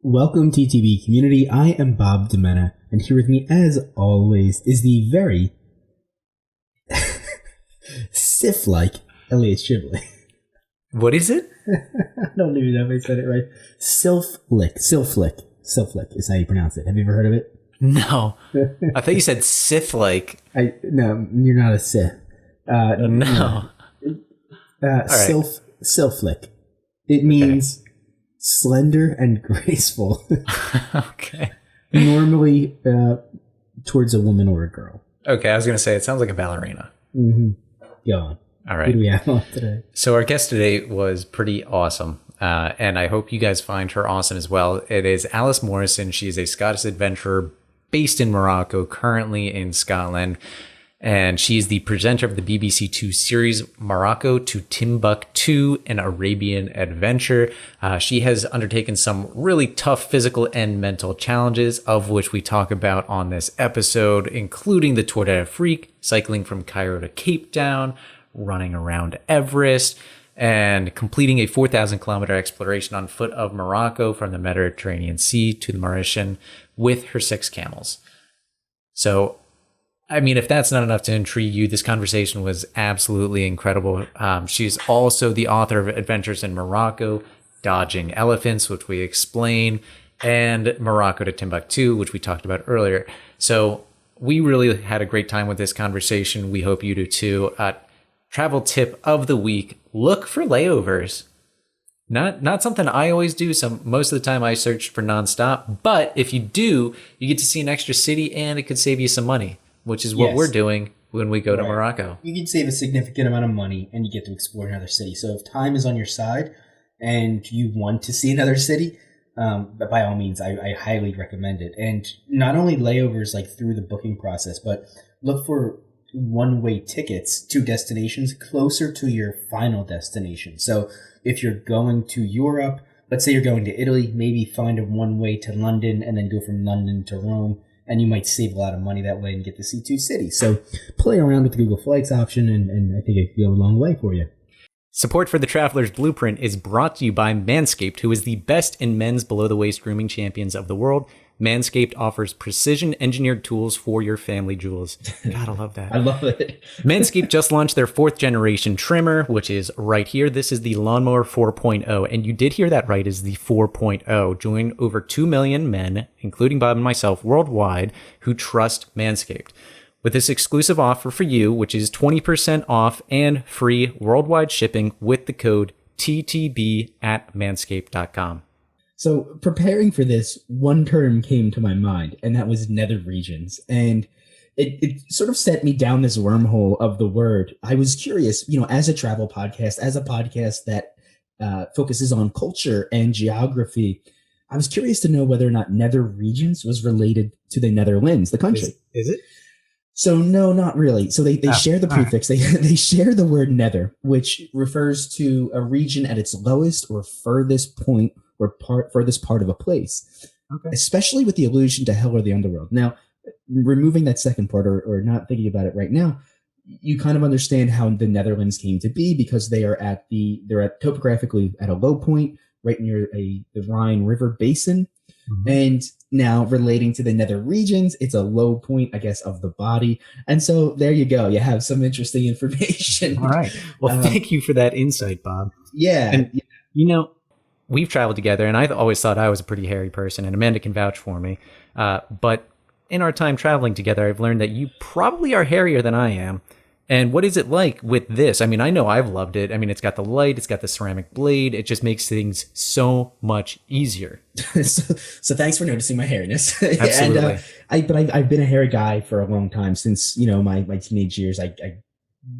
Welcome TTB community, I am Bob Demena, and here with me as always is the very Sif-like Elliot Shibley. What is it? I don't even know if I said it right. Silflick is how you pronounce it. Have you ever heard of it? No. I thought you said Sith-like. No, you're not a Sith. No. Silflick. It means slender and graceful. Okay. Normally towards a woman or a girl. Okay, I was going to say, it sounds like a ballerina. Mm-hmm. Go on. All right. Who do we have on today? So our guest today was pretty awesome, and I hope you guys find her awesome as well. It is Alice Morrison. She is a Scottish adventurer based in Morocco, currently in Scotland. And she is the presenter of the BBC2 Series Morocco to Timbuktu, an Arabian Adventure. She has undertaken some really tough physical and mental challenges, of which we talk about on this episode, including the Tour d'Afrique, cycling from Cairo to Cape Town, running around Everest, and completing a 4,000 kilometer exploration on foot of Morocco from the Mediterranean Sea to the Mauritian with her 6 camels. So, I mean, if that's not enough to intrigue you, this conversation was absolutely incredible. She's also the author of Adventures in Morocco, Dodging Elephants, which we explain, and Morocco to Timbuktu, which we talked about earlier. So we really had a great time with this conversation. We hope you do too. Travel tip of the week: look for layovers. Not something I always do. Most of the time I search for nonstop, but if you do, you get to see an extra city and it could save you some money, which is what we're doing when we go to Morocco. You can save a significant amount of money and you get to explore another city. So if time is on your side and you want to see another city, by all means, I highly recommend it. And not only layovers like through the booking process, but look for one-way tickets to destinations closer to your final destination. So if you're going to Europe, let's say you're going to Italy, maybe find a one-way to London and then go from London to Rome. And you might save a lot of money that way and get to see 2 cities. So play around with the Google Flights option, and I think it could go a long way for you. Support for the Traveler's Blueprint is brought to you by Manscaped, who is the best in men's below-the-waist grooming champions of the world. Manscaped offers precision-engineered tools for your family jewels. God, I love that. I love it. Manscaped just launched their 4th-generation trimmer, which is right here. This is the Lawnmower 4.0, and you did hear that right, is the 4.0. Join over 2 million men, including Bob and myself, worldwide, who trust Manscaped. With this exclusive offer for you, which is 20% off and free worldwide shipping with the code TTB at manscaped.com. So preparing for this, one term came to my mind, and that was nether regions. And it sort of sent me down this wormhole of the word. I was curious, as a travel podcast, as a podcast that focuses on culture and geography, I was curious to know whether or not nether regions was related to the Netherlands, the country. Is it? So no, not really. So they share the prefix. Right. They share the word nether, which refers to a region at its lowest or furthest point or furthest part of a place, especially with the allusion to hell or the underworld. Now, removing that second part or not thinking about it right now, you kind of understand how the Netherlands came to be because they're topographically at a low point right near the Rhine River basin. Mm-hmm. And now relating to the nether regions, it's a low point, I guess, of the body. And so there you go. You have some interesting information. All right. Well, thank you for that insight, Bob. Yeah. And, we've traveled together, and I always thought I was a pretty hairy person, and Amanda can vouch for me. But in our time traveling together, I've learned that you probably are hairier than I am. And what is it like with this? I mean, I know I've loved it. I mean, it's got the light, it's got the ceramic blade. It just makes things so much easier. so thanks for noticing my hairiness. Absolutely. And I've been a hairy guy for a long time since, my teenage years. I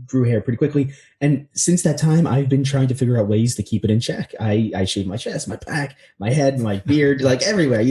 grew hair pretty quickly. And since that time, I've been trying to figure out ways to keep it in check. I shave my chest, my back, my head, my beard, like everywhere,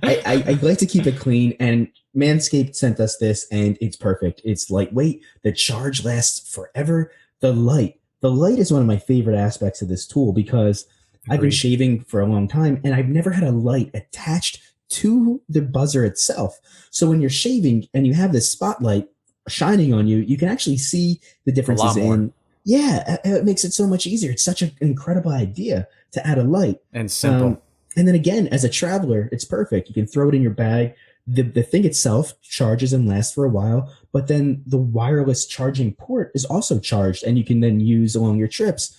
I like to keep it clean. And Manscaped sent us this and it's perfect. It's lightweight. The charge lasts forever. The light is one of my favorite aspects of this tool because I've been shaving for a long time and I've never had a light attached to the buzzer itself. So when you're shaving and you have this spotlight shining on you, you can actually see the differences in Yeah, it makes it so much easier. It's such an incredible idea to add a light. And simple. And then again, as a traveler, it's perfect. You can throw it in your bag. The thing itself charges and lasts for a while, but then the wireless charging port is also charged, and you can then use along your trips,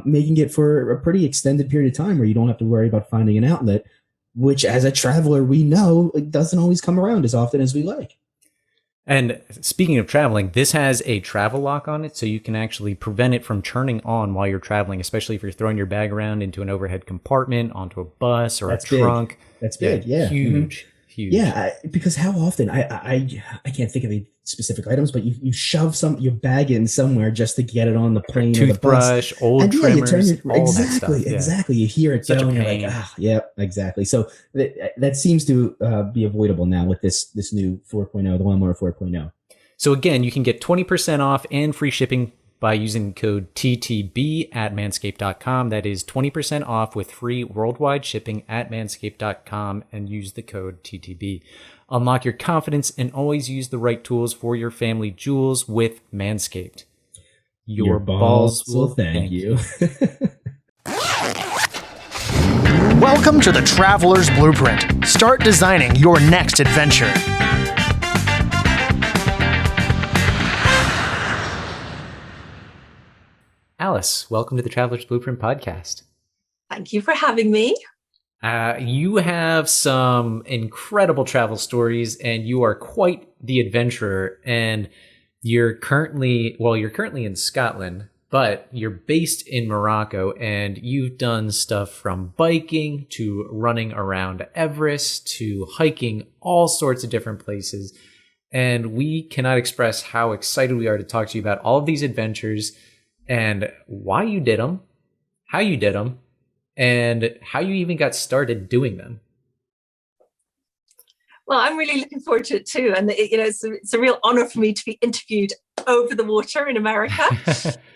making it for a pretty extended period of time where you don't have to worry about finding an outlet, which as a traveler, we know it doesn't always come around as often as we like. And speaking of traveling, this has a travel lock on it, so you can actually prevent it from turning on while you're traveling, especially if you're throwing your bag around into an overhead compartment, onto a bus or That's a trunk. Big. That's big, yeah. Huge, huge. Yeah, because how often, I can't think of the specific items, but you shove your bag in somewhere just to get it on the plane or the bus. Toothbrush, old trimmers, all that stuff. Exactly. You hear it going, you're like, yeah, exactly. So that seems to be avoidable now with this new 4.0, the Weinmaier 4.0. So again, you can get 20% off and free shipping by using code TTB at manscaped.com. That is 20% off with free worldwide shipping at manscaped.com, and use the code TTB. Unlock your confidence and always use the right tools for your family jewels with Manscaped. Your balls will thank you. Welcome to the Traveler's Blueprint. Start designing your next adventure. Alice, welcome to the Traveler's Blueprint podcast. Thank you for having me. You have some incredible travel stories, and you are quite the adventurer. And you're currently in Scotland, but you're based in Morocco, and you've done stuff from biking to running around Everest to hiking all sorts of different places. And we cannot express how excited we are to talk to you about all of these adventures and why you did them, how you did them, and how you even got started doing them. Well, I'm really looking forward to it too. And it's a real honor for me to be interviewed over the water in America.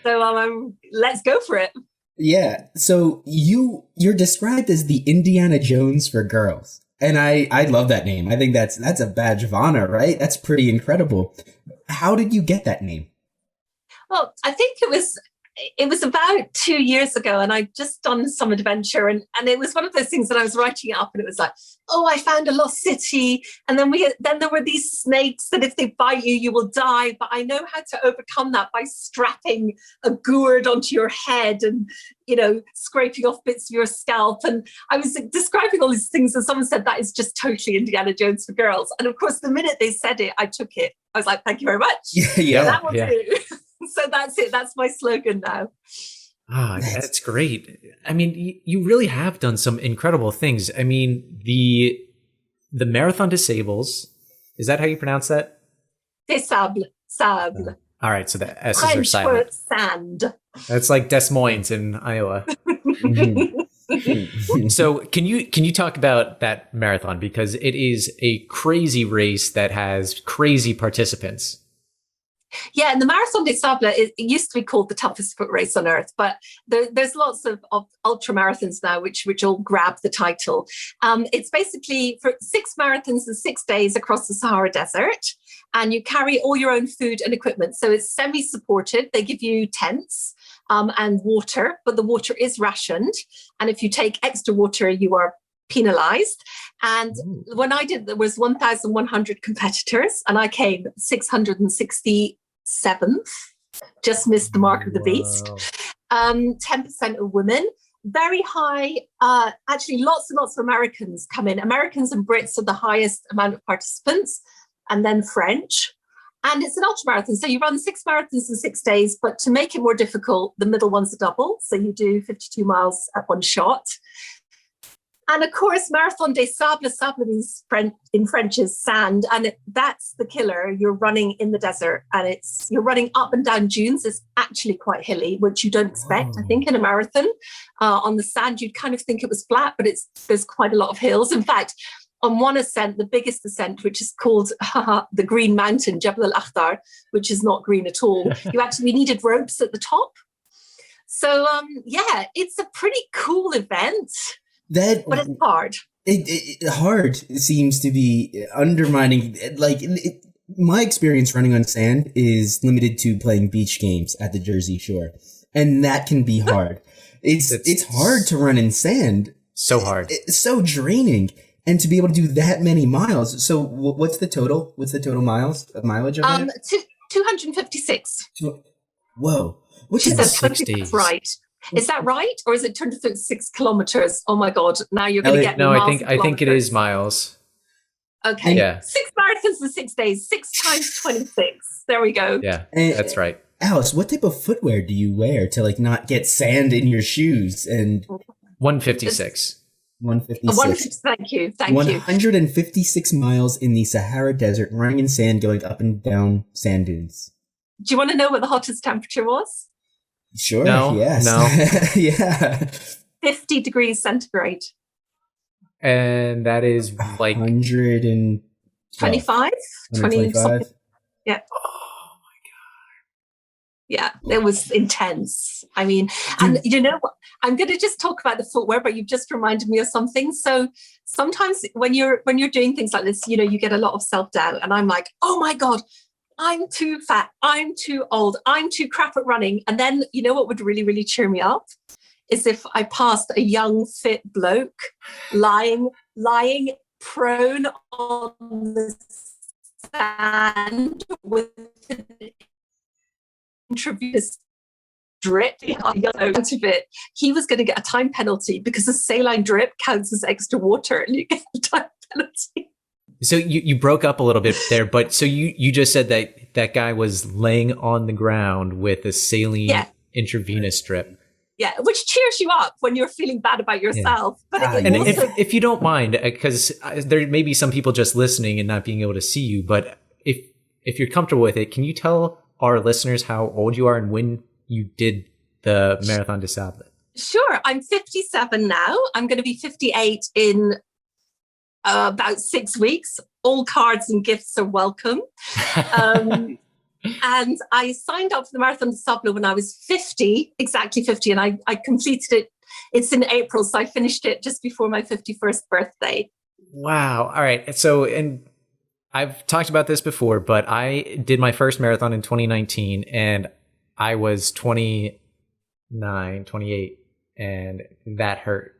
So let's go for it. Yeah. So you're described as the Indiana Jones for girls. And I love that name. I think that's a badge of honor, right? That's pretty incredible. How did you get that name? Well, I think it was about 2 years ago, and I'd just done some adventure, and it was one of those things that I was writing it up, and it was like, oh, I found a lost city, and then there were these snakes that if they bite you, you will die, but I know how to overcome that by strapping a gourd onto your head and, scraping off bits of your scalp. And I was describing all these things, and someone said that is just totally Indiana Jones for girls. And of course, the minute they said it, I took it. I was like, thank you very much. Yeah. That will do. So that's it. That's my slogan now. That's great. I mean, you really have done some incredible things. I mean, the marathon des Sables, is that how you pronounce that? Des Sables. Sable. All right, so the S's French are silent. for sand. That's like Des Moines in Iowa. So can you talk about that marathon, because it is a crazy race that has crazy participants? Yeah, and the Marathon des Sables, it used to be called the toughest foot race on earth, but there's lots of ultra marathons now which all grab the title. It's basically for 6 marathons in 6 days across the Sahara Desert, and you carry all your own food and equipment. So it's semi-supported. They give you tents and water, but the water is rationed. And if you take extra water, you are penalized. And when I did, there was 1,100 competitors, and I came 667th, just missed the mark of the beast. 10% of women, very high. Actually, lots and lots of Americans come in. Americans and Brits are the highest amount of participants, and then French. And it's an ultramarathon. So you run 6 marathons in 6 days, but to make it more difficult, the middle one's a double. So you do 52 miles at one shot. And of course, Marathon des Sables, sable means in French is sand, and that's the killer. You're running in the desert, and you're running up and down dunes. It's actually quite hilly, which you don't expect. I think in a marathon, on the sand, you'd kind of think it was flat, but there's quite a lot of hills. In fact, on one ascent, the biggest ascent, which is called the Green Mountain, Jebel al-Akhdar, which is not green at all, we needed ropes at the top. So it's a pretty cool event. But it's hard. It hard seems to be undermining. Like my experience running on sand is limited to playing beach games at the Jersey Shore, and that can be hard. It's hard to run in sand. So hard. It's so draining, and to be able to do that many miles. So what's the total? What's the total mileage of that? 256. Whoa. Which She is said 26, right. Is that right? Or is it 256 kilometers? Oh my God. Now you're going to get No, miles I think it is miles. Okay. Yeah. 6 marathons in 6 days. 6 times 26. There we go. Yeah, that's right. Alice, what type of footwear do you wear to like not get sand in your shoes? And 156. 156. Thank you. 156 miles in the Sahara Desert, running in sand, going up and down sand dunes. Do you want to know what the hottest temperature was? Sure. No, yes. no. Yeah. 50 degrees centigrade. And that is like 125? 20 something. Yeah. Oh my God. Yeah, it was intense. I mean, and you know what? I'm going to just talk about the footwear, but you've just reminded me of something. So sometimes when you're doing things like this, you know, you get a lot of self-doubt, and I'm like, oh my God, I'm too fat, I'm too old, I'm too crap at running. And then, you know what would really, really cheer me up is if I passed a young, fit bloke lying prone on the sand with an intravenous drip out of it. He was going to get a time penalty because a saline drip counts as extra water and you get a time penalty. So you broke up a little bit there, but so you just said that guy was laying on the ground with a saline intravenous drip. Yeah, which cheers you up when you're feeling bad about yourself. But and also, if you don't mind, because there may be some people just listening and not being able to see you, but if you're comfortable with it, can you tell our listeners how old you are and when you did the Marathon des Sables? Sure. I'm 57 now. I'm going to be 58 in about 6 weeks. All cards and gifts are welcome. And I signed up for the Marathon des Sables when I was 50, exactly 50, and I completed it. It's in April, so I finished it just before my 51st birthday. Wow. All right. So, and I've talked about this before, but I did my first marathon in 2019, and I was 29, 28, and that hurt.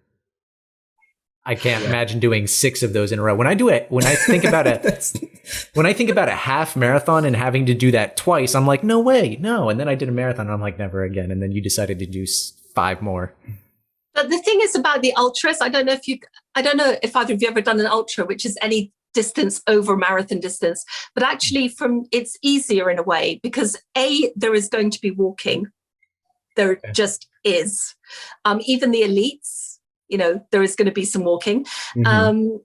I can't imagine doing 6 of those in a row. When I think about a half marathon and having to do that twice, I'm like, no way, no. And then I did a marathon, and I'm like, never again. And then you decided to do 5 more. But the thing is about the ultras, I don't know if either of you ever done an ultra, which is any distance over marathon distance, but actually it's easier in a way because there is going to be walking. There just is. Even the elites, you know, there is going to be some walking. Mm-hmm.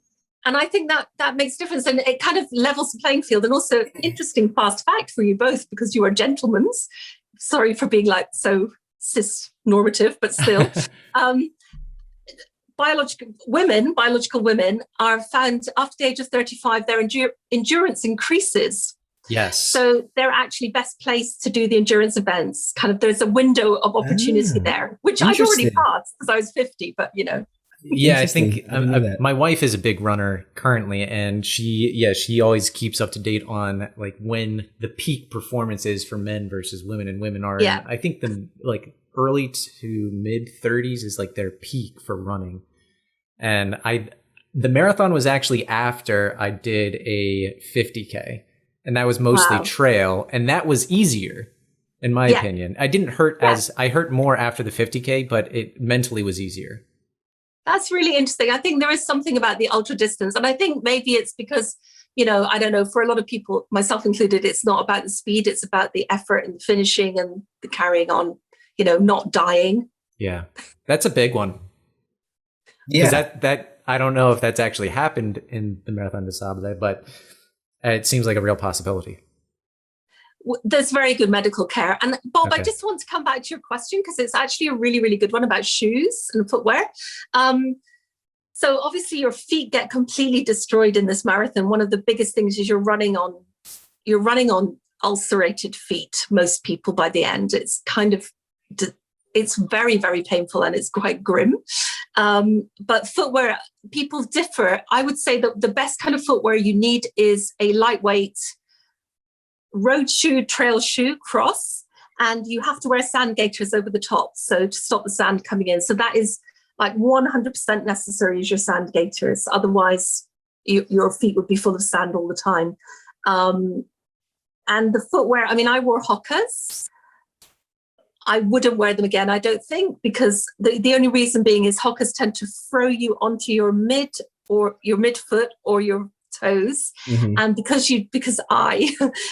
And I think that makes a difference, and it kind of levels the playing field. And also interesting fast fact for you both, because you are gentlemen. Sorry for being like so cis normative, but still. Biological women are found after the age of 35, their endurance increases. Yes. So they're actually best placed to do the endurance events. Kind of there's a window of opportunity there, which I've already passed because I was 50, but you know. Yeah, I think my wife is a big runner currently, and she always keeps up to date on like when the peak performance is for men versus women, and women are, I think the like early to mid 30s is like their peak for running. And the marathon was actually after I did a 50K. And that was mostly trail, and that was easier, in my opinion. I didn't hurt I hurt more after the 50K, but it mentally was easier. That's really interesting. I think there is something about the ultra distance, and I think maybe it's because, you know, I don't know, for a lot of people, myself included, it's not about the speed, it's about the effort and the finishing and the carrying on, you know, not dying. Yeah, that's a big one. Yeah, that I don't know if that's actually happened in the Marathon des Sables, but it seems like a real possibility. There's very good medical care. And Bob, I just want to come back to your question because it's actually a really, really good one about shoes and footwear. So obviously your feet get completely destroyed in this marathon. One of the biggest things is you're running on ulcerated feet, most people by the end. It's kind of, it's very, very painful and it's quite grim. But footwear, people differ. I would say that the best kind of footwear you need is a lightweight, road shoe, trail shoe, cross, and you have to wear sand gaiters over the top, so to stop the sand coming in. So that is like 100% necessary is your sand gaiters. Otherwise, your feet would be full of sand all the time. And the footwear, I mean, I wore Hokas. I wouldn't wear them again, I don't think, because the only reason being is Hokas tend to throw you onto your midfoot or your toes. And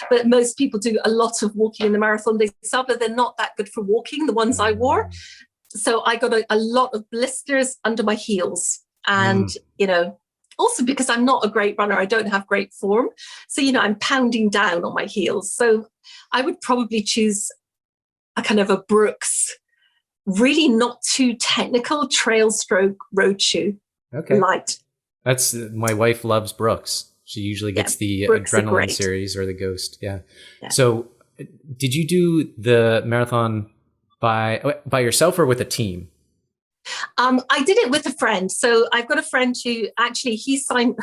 but most people do a lot of walking in the Marathon des Sables, they're not that good for walking, the ones I wore. So I got a lot of blisters under my heels. And, also because I'm not a great runner, I don't have great form. So, I'm pounding down on my heels. So I would probably choose a kind of a Brooks, really not too technical trail stroke road shoe. Okay. Light. That's, my wife loves Brooks. She usually gets the Brooks Adrenaline series or the Ghost. Yeah. So did you do the marathon by yourself or with a team? I did it with a friend. So I've got a friend who actually he signed.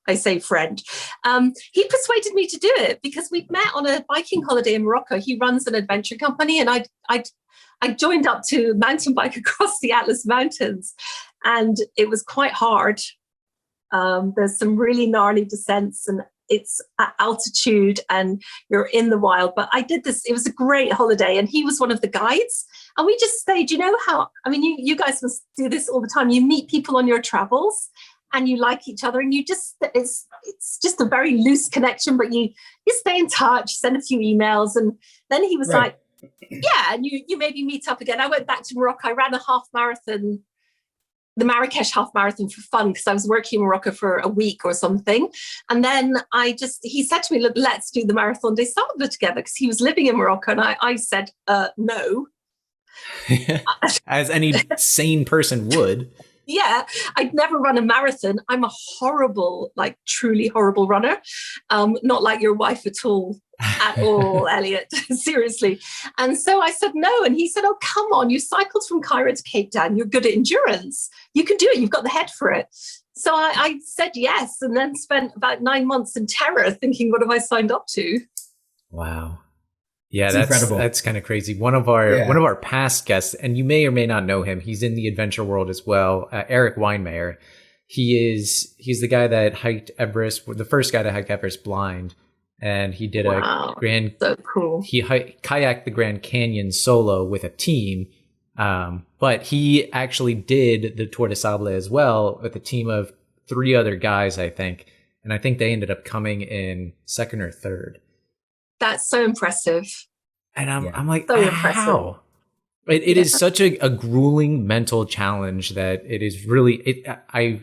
I say friend. He persuaded me to do it because we'd met on a biking holiday in Morocco. He runs an adventure company, and I joined up to mountain bike across the Atlas Mountains, and it was quite hard. There's some really gnarly descents, and it's at altitude, and you're in the wild. But I did this. It was a great holiday, and he was one of the guides. And we just stayed. You guys must do this all the time. You meet people on your travels, and you like each other, and it's just a very loose connection, but you stay in touch, send a few emails. And then he was like, yeah, and you maybe meet up again. I went back to Morocco. I ran a half marathon, the Marrakesh half marathon, for fun, because I was working in Morocco for a week or something. And then he said to me, look, let's do the Marathon des Sables together, because he was living in Morocco. And I said, no. As any sane person would. Yeah, I'd never run a marathon. I'm a horrible, like truly horrible runner. Not like your wife at all, Elliot, seriously. And so I said no. And he said, oh, come on, you cycled from Cairo to Cape Town. You're good at endurance. You can do it. You've got the head for it. So I said yes, and then spent about 9 months in terror thinking, what have I signed up to? Wow. Yeah, that's incredible. That's kind of crazy. One of our past guests, and you may or may not know him, he's in the adventure world as well, Eric Weinmaier. He's the guy that hiked Everest, the first guy to hike Everest blind, and he did so cool. He kayaked the Grand Canyon solo with a team, but he actually did the Tour de Sable as well with a team of 3 other guys, I think, and I think they ended up coming in 2nd or 3rd. That's so impressive. And I'm like, so how? It is such a grueling mental challenge that it is really, I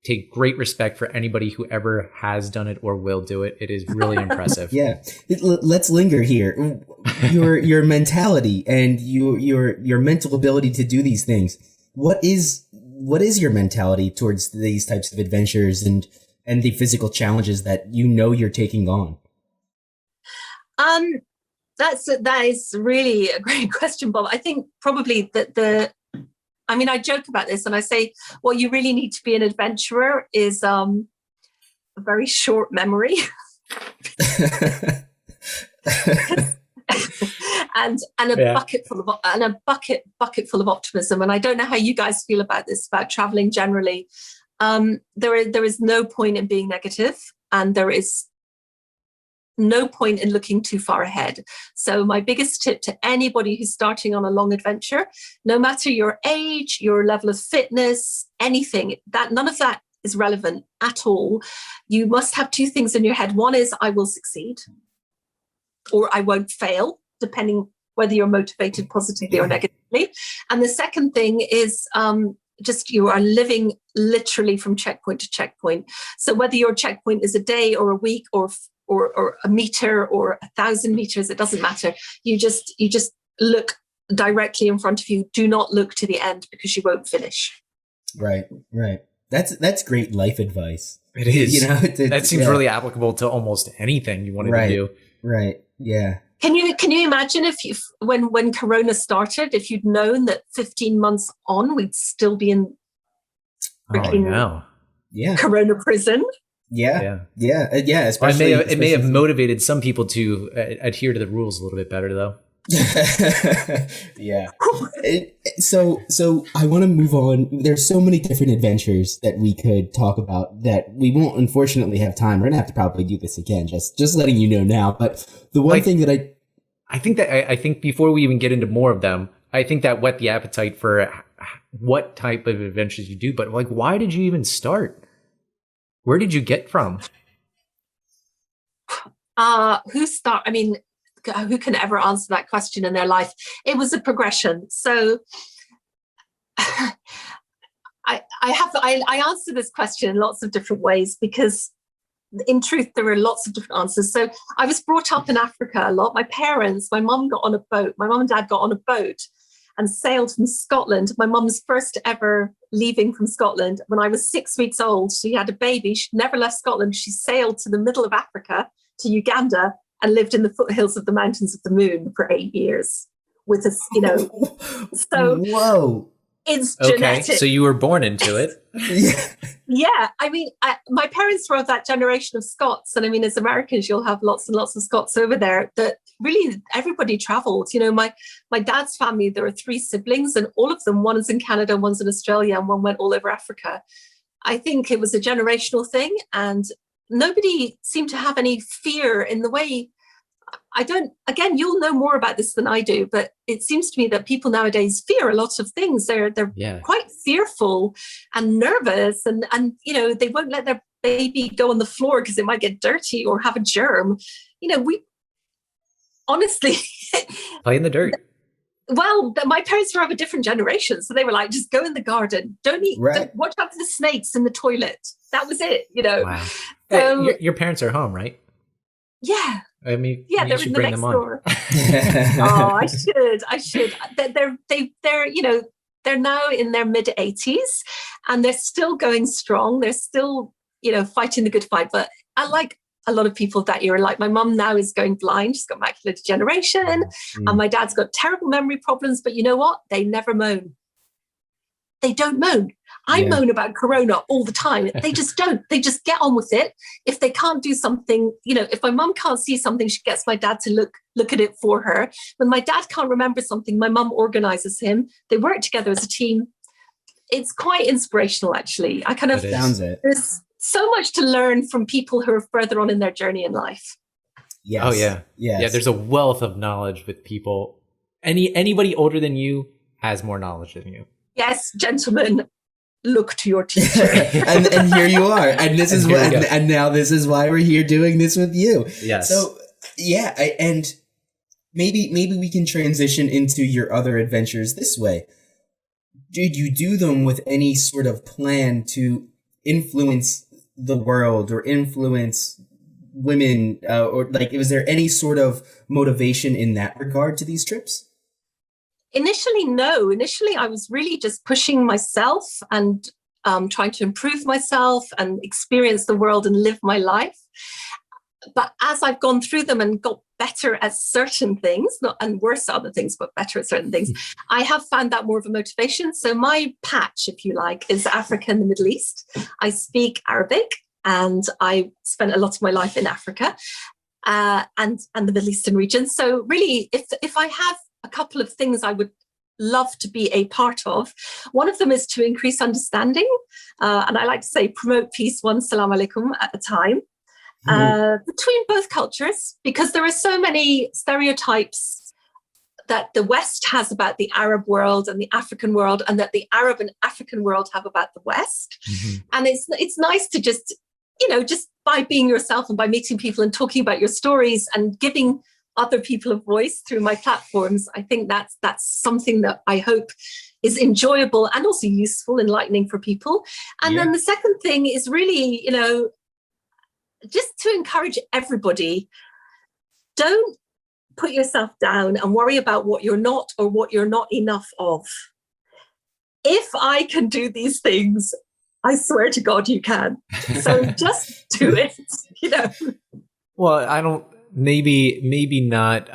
take great respect for anybody who ever has done it or will do it. It is really impressive. Yeah. Let's linger here. Your mentality and your mental ability to do these things. What is your mentality towards these types of adventures and the physical challenges that you're taking on? That is really a great question, Bob. I think probably that I joke about this and I say what you really need to be an adventurer is a very short memory and a bucket full of optimism. And I don't know how you guys feel about this, about traveling generally. There is no point in being negative, and there is no point in looking too far ahead. So my biggest tip to anybody who's starting on a long adventure, no matter your age, your level of fitness, anything, that none of that is relevant at all. You must have 2 things in your head. One is I will succeed, or I won't fail, depending whether you're motivated positively or negatively. And the second thing is just you are living literally from checkpoint to checkpoint. So whether your checkpoint is a day or a week or a meter or 1,000 meters, it doesn't matter. You just look directly in front of you. Do not look to the end, because you won't finish. Right. That's great life advice. It is. That seems really applicable to almost anything you wanted to do. Right. Yeah. Can you imagine if when Corona started, if you'd known that 15 months on we'd still be in freaking Corona prison? Especially, it may have motivated some people to adhere to the rules a little bit better, though. Yeah. So I want to move on. There's so many different adventures that we could talk about that we won't unfortunately have time. We're gonna have to probably do this again. Just letting you know now. But the one thing that I think before we even get into more of them, I think that whet the appetite for what type of adventures you do. But like, why did you even start? Where did you get from? Who can ever answer that question in their life? It was a progression. So I answer this question in lots of different ways because in truth, there are lots of different answers. So I was brought up in Africa a lot. My mum got on a boat. My mum and dad got on a boat and sailed from Scotland. My mum's first ever leaving from Scotland when I was 6 weeks old. She had a baby. She never left Scotland. She sailed to the middle of Africa, to Uganda, and lived in the foothills of the Mountains of the Moon for 8 years with us, So whoa. It's genetic. Okay, so you were born into it. Yeah. I mean, my parents were of that generation of Scots. And I mean, as Americans, you'll have lots and lots of Scots over there that really everybody traveled. My dad's family, there are 3 siblings and all of them, one is in Canada, one's in Australia, and one went all over Africa. I think it was a generational thing and nobody seemed to have any fear in the way. You'll know more about this than I do, but it seems to me that people nowadays fear a lot of things. They're quite fearful and nervous and they won't let their baby go on the floor because it might get dirty or have a germ. We honestly play in the dirt. Well, my parents were of a different generation, so they were like, just go in the garden, don't eat, watch out for the snakes in the toilet. That was it, Wow. So, your parents are home, right? Yeah. I mean, yeah, they're in the next door. Oh, I should. They're now in their mid-80s and they're still going strong. They're still, fighting the good fight. But I like a lot of people that era. Like my mum now is going blind. She's got macular degeneration. And my dad's got terrible memory problems. But you know what? They never moan. They don't moan. I moan about Corona all the time. They just don't. They just get on with it. If they can't do something, if my mum can't see something, she gets my dad to look at it for her. When my dad can't remember something, my mum organizes him. They work together as a team. It's quite inspirational, actually. Sounds it. There's so much to learn from people who are further on in their journey in life. Yes. Oh, yeah. Yes. Yeah, there's a wealth of knowledge with people. Anybody older than you has more knowledge than you. Yes, gentlemen, look to your teacher. and here you are. And this is and now this is why we're here doing this with you. Yes. So and maybe we can transition into your other adventures this way. Did you do them with any sort of plan to influence the world or influence women, or was there any sort of motivation in that regard to these trips? Initially, no. Initially, I was really just pushing myself and trying to improve myself and experience the world and live my life. But as I've gone through them and got better at certain things, not and worse at other things, but better at certain things, I have found that more of a motivation. So my patch, if you like, is Africa and the Middle East. I speak Arabic and I spent a lot of my life in Africa and the Middle Eastern region. So really, if I have a couple of things I would love to be a part of. One of them is to increase understanding. And I like to say promote peace one salam alaikum at a time between both cultures, because there are so many stereotypes that the West has about the Arab world and the African world, and that the Arab and African world have about the West. And it's nice to just by being yourself and by meeting people and talking about your stories and giving other people a voice through my platforms. I think that's something that I hope is enjoyable and also useful, enlightening for people. And then the second thing is really, just to encourage everybody, don't put yourself down and worry about what you're not or what you're not enough of. If I can do these things, I swear to God you can. So just do it, Well, maybe not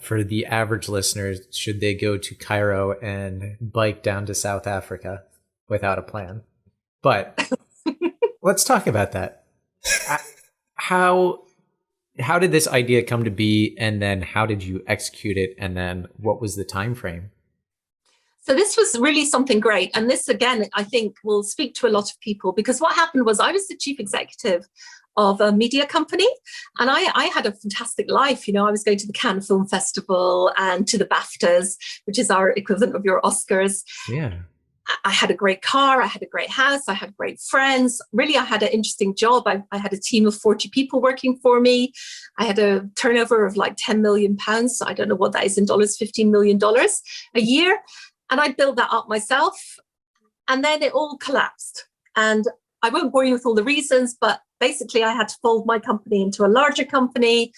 for the average listeners, should they go to Cairo and bike down to South Africa without a plan. But let's talk about that. How did this idea come to be, and then how did you execute it, and then what was the time frame? So this was really something great. And this, again, I think will speak to a lot of people, because what happened was I was the chief executive of a media company, and I had a fantastic life. I was going to the Cannes Film Festival and to the BAFTAs, which is our equivalent of your Oscars. Yeah. I had a great car, I had a great house, I had great friends. Really, I had an interesting job. I had a team of 40 people working for me. I had a turnover of like 10 million pounds. I don't know what that is in dollars, $15 million a year. And I built that up myself. And then it all collapsed. And I won't bore you with all the reasons, but basically I had to fold my company into a larger company,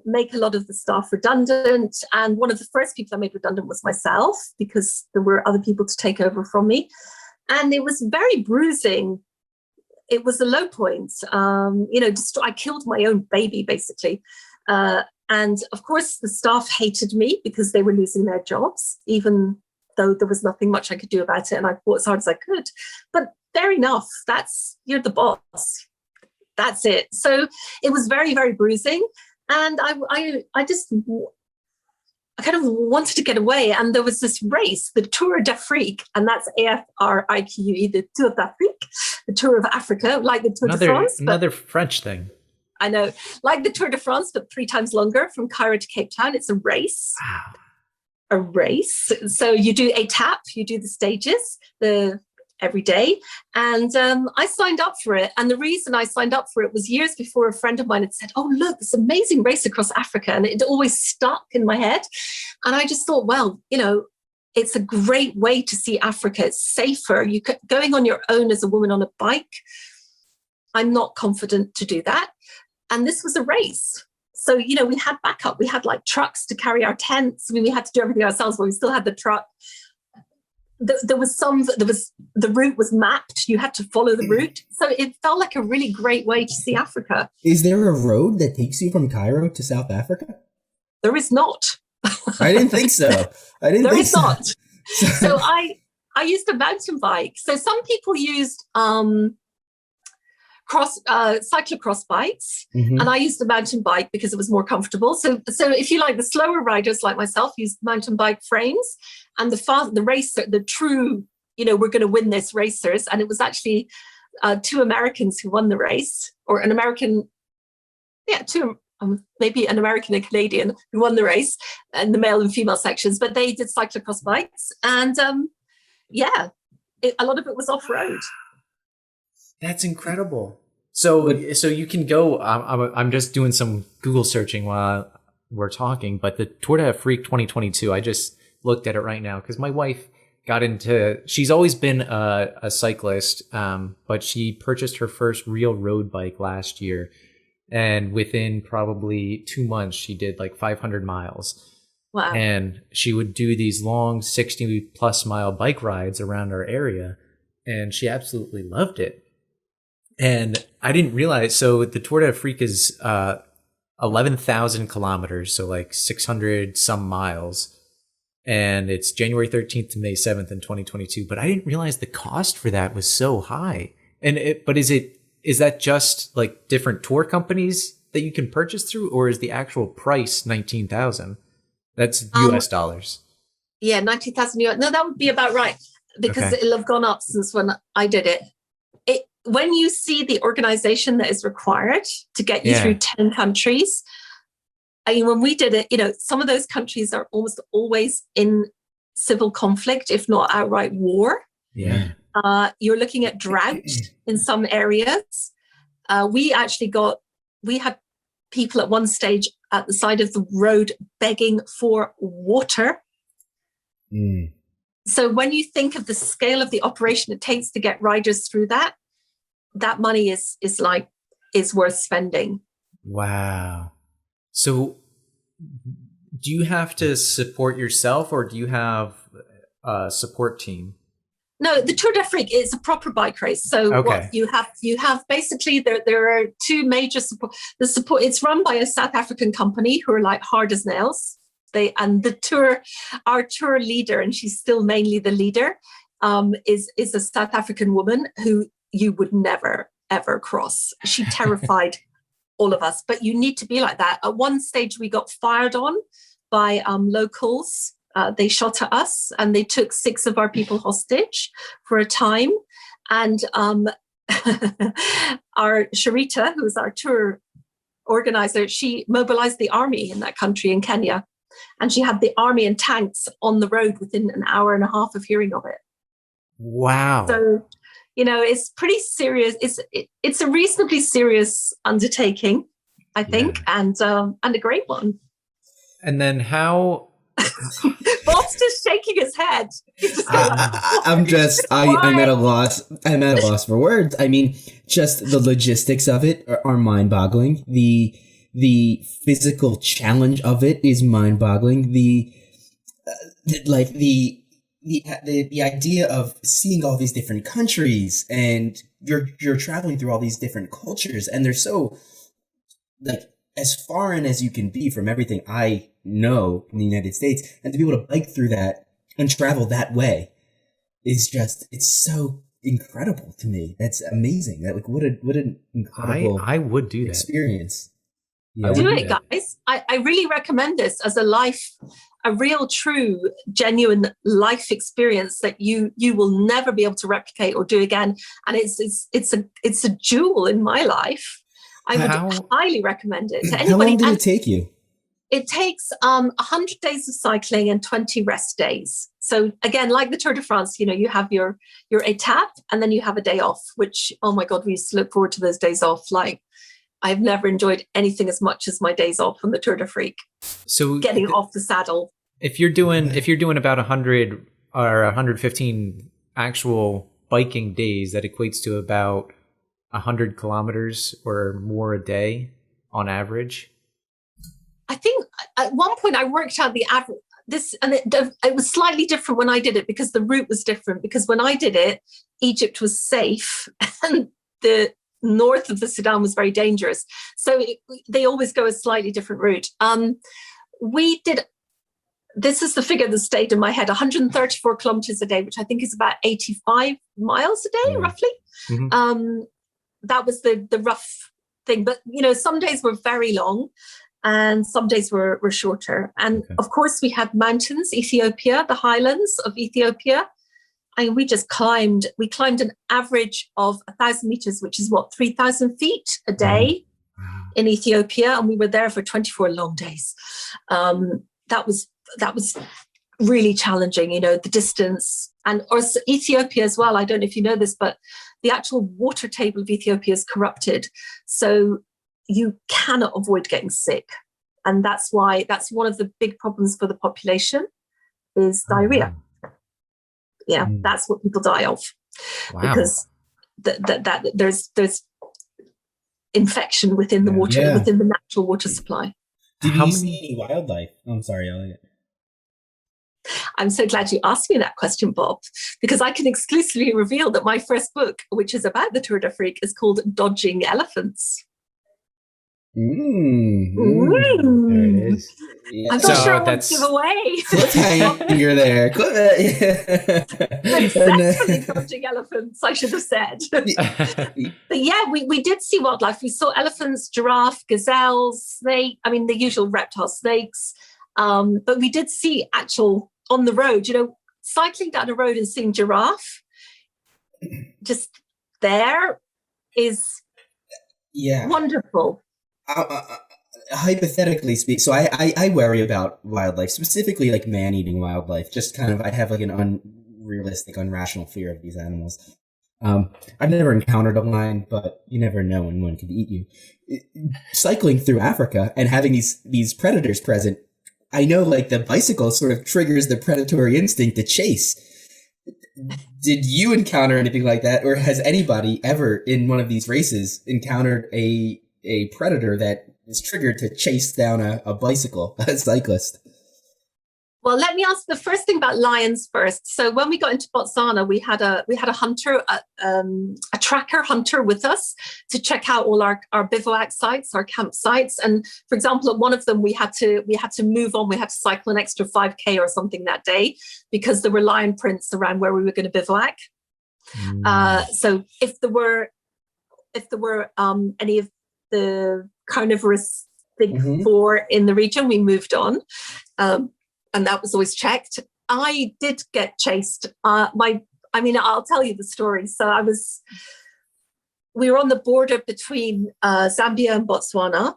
make a lot of the staff redundant. And one of the first people I made redundant was myself, because there were other people to take over from me. And it was very bruising. It was a low point. I killed my own baby, basically. And of course, the staff hated me because they were losing their jobs, even though there was nothing much I could do about it. And I fought as hard as I could. But fair enough. You're the boss. That's it. So it was very, very bruising. And I kind of wanted to get away. And there was this race, the Tour d'Afrique, and that's AFRIQUE, the Tour d'Afrique, the Tour of Africa, like the Tour de France. Another French thing. I know, like the Tour de France, but 3 times longer from Cairo to Cape Town. It's a race. Wow. A race. So you do étape, you do the stages, every day. And I signed up for it. And the reason I signed up for it was years before a friend of mine had said, "Oh, look, this amazing race across Africa." And it always stuck in my head. And I just thought, well, it's a great way to see Africa. It's safer. Going on your own as a woman on a bike, I'm not confident to do that. And this was a race. So, we had backup. We had like trucks to carry our tents. I mean, we had to do everything ourselves, but we still had the truck. The route was mapped. You had to follow the route. So it felt like a really great way to see Africa. Is there a road that takes you from Cairo to South Africa? There is not. I didn't think so. There is not. So I used a mountain bike. So some people used cyclocross bikes, and I used a mountain bike because it was more comfortable. So if you like, the slower riders like myself used mountain bike frames, and the racer, the true, we're going to win this racers. And it was actually 2 Americans who won the race, or an American, maybe an American and Canadian who won the race, and the male and female sections. But they did cyclocross bikes, and a lot of it was off road. That's incredible. So you can go. I'm just doing some Google searching while we're talking. But the Tour d'Afrique 2022, I just looked at it right now because my wife got into. She's always been a cyclist, but she purchased her first real road bike last year, and within probably 2 months, she did like 500 miles. Wow! And she would do these long 60+ mile bike rides around our area, and she absolutely loved it. And I didn't realize, so the Tour d'Afrique is 11,000 kilometers, so like 600 some miles. And it's January 13th to May 7th in 2022. But I didn't realize the cost for that was so high. But is that just like different tour companies that you can purchase through, or is the actual price 19,000? That's US dollars. Yeah, 19,000 US. No, that would be about right, because it'll have gone up since when I did it. When you see the organization that is required to get you through 10 countries, I mean, when we did it, some of those countries are almost always in civil conflict, if not outright war. Yeah. You're looking at drought in some areas. We had people at one stage at the side of the road begging for water. Mm. So when you think of the scale of the operation it takes to get riders through that money is worth spending. Wow. So do you have to support yourself, or do you have a support team? No, the Tour d'Afrique is a proper bike race. So what you have basically there are 2 major support. The support, it's run by a South African company who are like hard as nails. Our tour leader, and she's still mainly the leader, is a South African woman who you would never ever cross. She terrified all of us, but you need to be like that. At one stage, we got fired on by locals. They shot at us and they took 6 of our people hostage for a time. And our Sharita, who was our tour organizer, she mobilized the army in that country, in Kenya. And she had the army and tanks on the road within an hour and a half of hearing of it. Wow. So, it's pretty serious. It's a reasonably serious undertaking, I think, and a great one. And then how... Bob's just shaking his head. He's just going I'm at a loss. I'm at a loss for words. I mean, just the logistics of it are mind-boggling. The physical challenge of it is mind-boggling. The idea of seeing all these different countries, and you're traveling through all these different cultures, and they're so as foreign as you can be from everything I know in the United States, and to be able to bike through that and travel that way is it's so incredible to me. That's amazing. What an incredible I would do that experience. Yeah. Do it, guys. I really recommend this as a real, true, genuine life experience that you will never be able to replicate or do again. And it's a jewel in my life. I would highly recommend it to anybody. How long did it take you? It takes 100 days of cycling and 20 rest days. So again, like the Tour de France, you have your étape and then you have a day off, which, oh my God, we used to look forward to those days off. Like, I've never enjoyed anything as much as my days off on the Tour de Freak. So getting off the saddle. If you're doing about 100 or 115 actual biking days, that equates to about 100 kilometers or more a day on average. I think at one point I worked out the average. It was slightly different when I did it because the route was different. Because when I did it, Egypt was safe and the north of the Sudan was very dangerous. So they always go a slightly different route. We did. This is the figure that stayed in my head: 134 kilometers a day, which I think is about 85 miles a day, roughly. Mm-hmm. That was the rough thing. But, some days were very long and some days were shorter. And of course, we had mountains, Ethiopia, the highlands of Ethiopia. And we climbed an average of 1,000 meters, which is 3,000 feet a day in Ethiopia. And we were there for 24 long days. That was really challenging, the distance, and also Ethiopia as well. I don't know if you know this, but the actual water table of Ethiopia is corrupted. So you cannot avoid getting sick. And that's one of the big problems for the population is diarrhea. Yeah, that's what people die of. Wow. Because that there's infection within the water, within the natural water supply. Did you see any wildlife? I'm sorry, Elliot. I'm so glad you asked me that question, Bob, because I can exclusively reveal that my first book, which is about the Tour de Freak, is called Dodging Elephants. There it is. Yeah. I'm not sure I want to give away. You're there. Successfully dodging elephants, I should have said. But yeah, we did see wildlife. We saw elephants, giraffe, gazelles, snake. I mean, the usual reptile snakes. But we did see actual on the road, cycling down a road and seeing giraffe just there is wonderful. Hypothetically speaking, so I worry about wildlife, specifically like man-eating wildlife. Just kind of, I have like an unrealistic, irrational fear of these animals. I've never encountered a lion, but you never know when one could eat you. Cycling through Africa and having these predators present, I know like the bicycle sort of triggers the predatory instinct to chase. Did you encounter anything like that, or has anybody ever in one of these races encountered a predator that is triggered to chase down a bicycle, a cyclist? Well, let me answer the first thing about lions first. So when we got into Botswana, we had a hunter, a tracker hunter with us to check out all our bivouac sites, our campsites. And for example, at one of them, we had to move on. We had to cycle an extra 5K or something that day because there were lion prints around where we were going to bivouac. So if if there were any of the carnivorous big four in the region. We moved on, and that was always checked. I did get chased. I'll tell you the story. So we were on the border between Zambia and Botswana.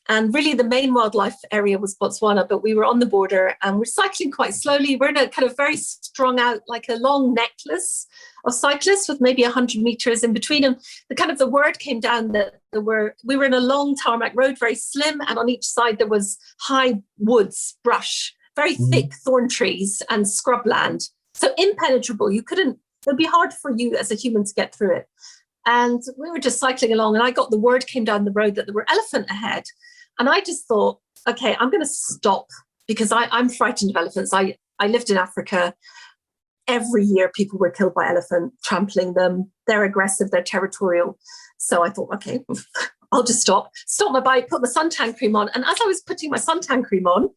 And really the main wildlife area was Botswana, but we were on the border and we're cycling quite slowly. We're in a kind of very strung out, like a long necklace of cyclists with maybe 100 meters in between. And the word came down that we were in a long tarmac road, very slim. And on each side, there was high woods, brush, very thick thorn trees and scrubland. So impenetrable. It'd be hard for you as a human to get through it. And we were just cycling along and the word came down the road that there were elephant ahead. And I just thought, okay, I'm going to stop because I'm frightened of elephants. I lived in Africa. Every year people were killed by elephant, trampling them. They're aggressive, they're territorial. So I thought, okay, I'll just stop my bike, put my suntan cream on. And as I was putting my suntan cream on,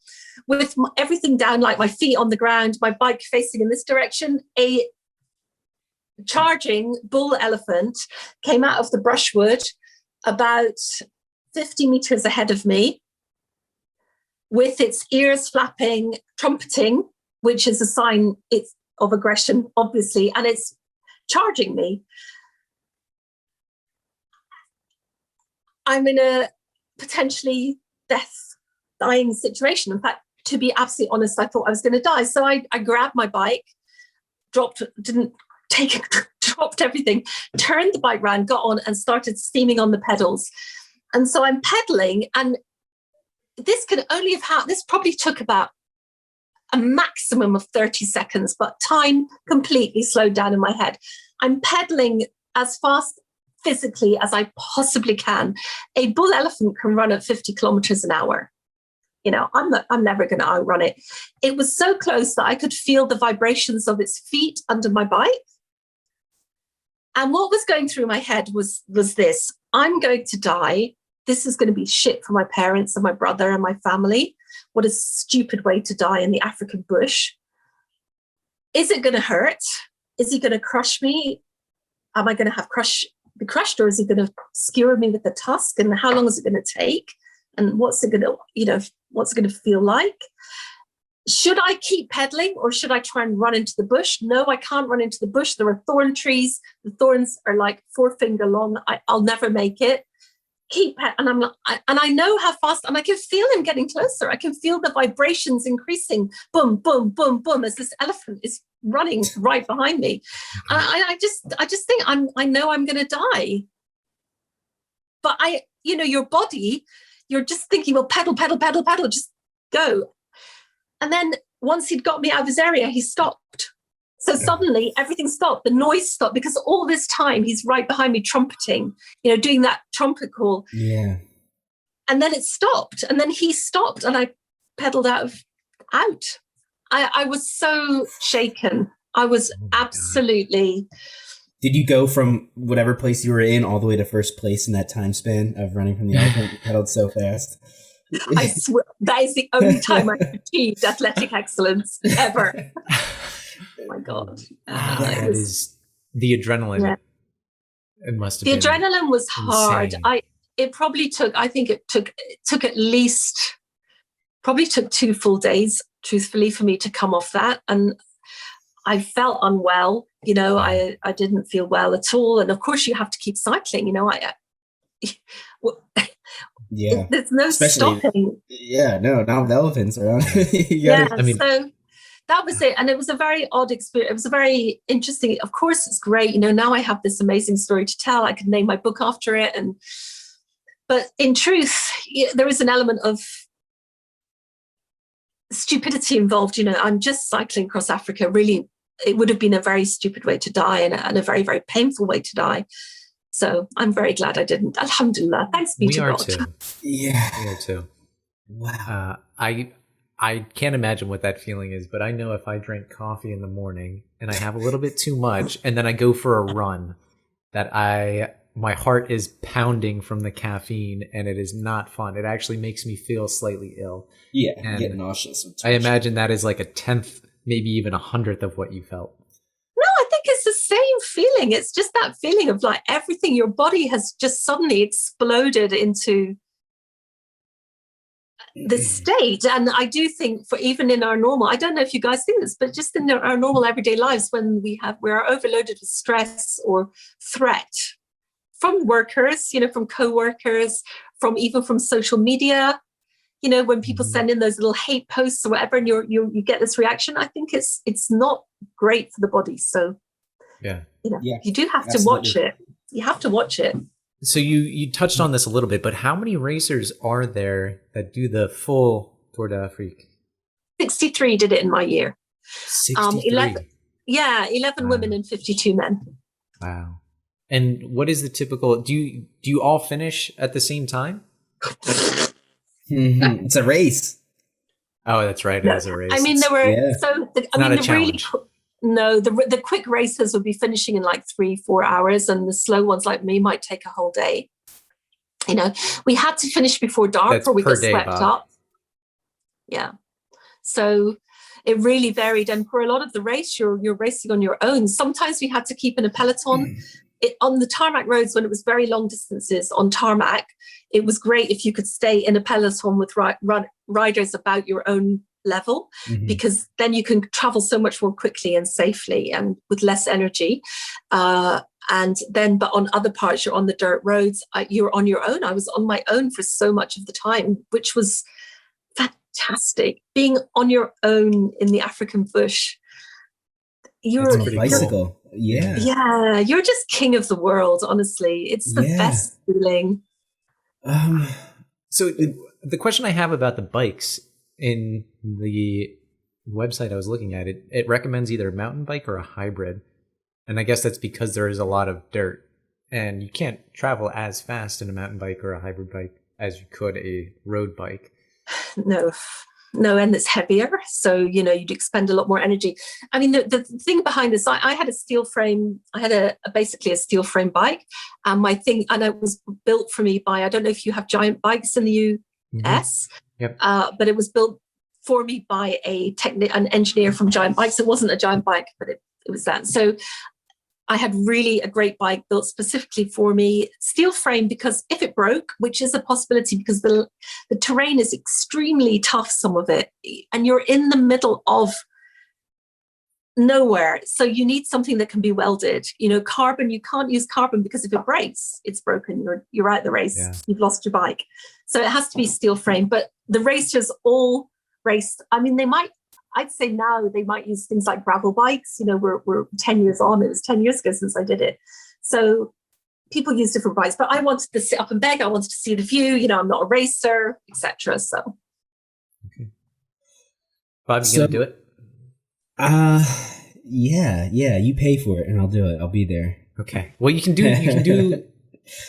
with everything down, like my feet on the ground, my bike facing in this direction, a charging bull elephant came out of the brushwood about 50 meters ahead of me with its ears flapping, trumpeting, which is a sign of aggression, obviously, and it's charging me. I'm in a potentially dying situation. In fact, to be absolutely honest, I thought I was going to die. So I grabbed my bike, dropped everything, turned the bike around, got on and started steaming on the pedals. And so I'm pedaling, and this probably took about a maximum of 30 seconds, but time completely slowed down in my head. I'm pedaling as fast physically as I possibly can. A bull elephant can run at 50 kilometers an hour. I'm never going to outrun it. It was so close that I could feel the vibrations of its feet under my bike. And what was going through my head was this: I'm going to die. This is going to be shit for my parents and my brother and my family. What a stupid way to die in the African bush. Is it going to hurt? Is he going to crush me? Am I going to be crushed, or is he going to skewer me with the tusk? And how long is it going to take? And what's it going to feel like? Should I keep pedaling, or should I try and run into the bush? No, I can't run into the bush. There are thorn trees. The thorns are like 4 finger long. I'll never make it. And I know how fast, and I can feel him getting closer. I can feel the vibrations increasing. Boom, boom, boom, boom, as this elephant is running right behind me. And I just think I know I'm going to die. But your body, you're just thinking, well, pedal, pedal, pedal, pedal, just go. And then once he'd got me out of his area, he stopped. So suddenly everything stopped. The noise stopped, because all this time he's right behind me trumpeting, doing that trumpet call. Yeah. And then it stopped. And then he stopped, and I pedaled out. I was so shaken. I was absolutely. Did you go from whatever place you were in all the way to first place in that time span of running from the elephant? You pedaled so fast. I swear, that is the only time I've achieved athletic excellence ever. Oh my God. That is the adrenaline. Yeah. It must have been. The adrenaline was hard. Insane. I think it took at least, probably took 2 full days, truthfully, for me to come off that. And I felt unwell, I didn't feel well at all. And of course you have to keep cycling, yeah. There's no stopping. Yeah, no, not with elephants around. So that was it. And it was a very odd experience. It was a very interesting, of course it's great. Now I have this amazing story to tell. I could name my book after it. But in truth, there is an element of stupidity involved. I'm just cycling across Africa. Really, it would have been a very stupid way to die, and a very, very painful way to die. So I'm very glad I didn't. Alhamdulillah. Thanks be to God. Too. Yeah. We are too. Wow. I can't imagine what that feeling is, but I know if I drink coffee in the morning and I have a little bit too much, and then I go for a run, that my heart is pounding from the caffeine, and it is not fun. It actually makes me feel slightly ill. Yeah, and get nauseous. I imagine that is like a 10th, maybe even 100th of what you felt. No, I think it's same feeling. It's just that feeling of like everything, your body has just suddenly exploded into the state. And I do think for even in our normal, I don't know if you guys think this, but just in our normal everyday lives, when we're overloaded with stress or threat from workers, from co-workers, even from social media, when people send in those little hate posts or whatever, and you get this reaction, I think it's not great for the body. So you do have to watch it. You have to watch it. So you touched on this a little bit, but how many racers are there that do the full Tour d'Afrique? 63 did it in my year. 63? 11 women and 52 men. Wow. And what is the typical, do you all finish at the same time? It's a race. Oh, that's right. It is a race. I mean, there were, the quick racers would be finishing in like 3-4 hours, and the slow ones like me might take a whole day. We had to finish before dark or we got swept up. Yeah. So it really varied. And for a lot of the race, you're racing on your own. Sometimes we had to keep in a peloton. On the tarmac roads, when it was very long distances on tarmac, it was great if you could stay in a peloton with riders about your own level, because then you can travel so much more quickly and safely and with less energy. But on other parts, you're on the dirt roads, you're on your own. I was on my own for so much of the time, which was fantastic. Being on your own in the African bush. You're on a bicycle. Yeah, you're just king of the world, honestly. It's the best feeling. So the question I have about the bikes, in the website I was looking at, it recommends either a mountain bike or a hybrid. And I guess that's because there is a lot of dirt and you can't travel as fast in a mountain bike or a hybrid bike as you could a road bike. No, and it's heavier. So, you'd expend a lot more energy. I mean, the thing behind this, I had a steel frame. I had basically a steel frame bike. And it was built for me by, I don't know if you have giant bikes in the US. Yep. But it was built for me by an engineer from Giant Bikes. It wasn't a giant bike, but it was that. So I had really a great bike built specifically for me, steel frame, because if it broke, which is a possibility because the terrain is extremely tough, some of it, and you're in the middle of nowhere. So you need something that can be welded. Carbon, you can't use carbon because if it breaks, it's broken. You're out the race. Yeah. You've lost your bike. So it has to be steel frame. But the racers all race. I mean, I'd say now they might use things like gravel bikes. We're 10 years on. It was 10 years ago since I did it. So people use different bikes, but I wanted to sit up and beg. I wanted to see the view. I'm not a racer, etc. So. Okay. Bob, you gonna do it? Yeah. You pay for it, and I'll do it. I'll be there. Okay. Well, you can do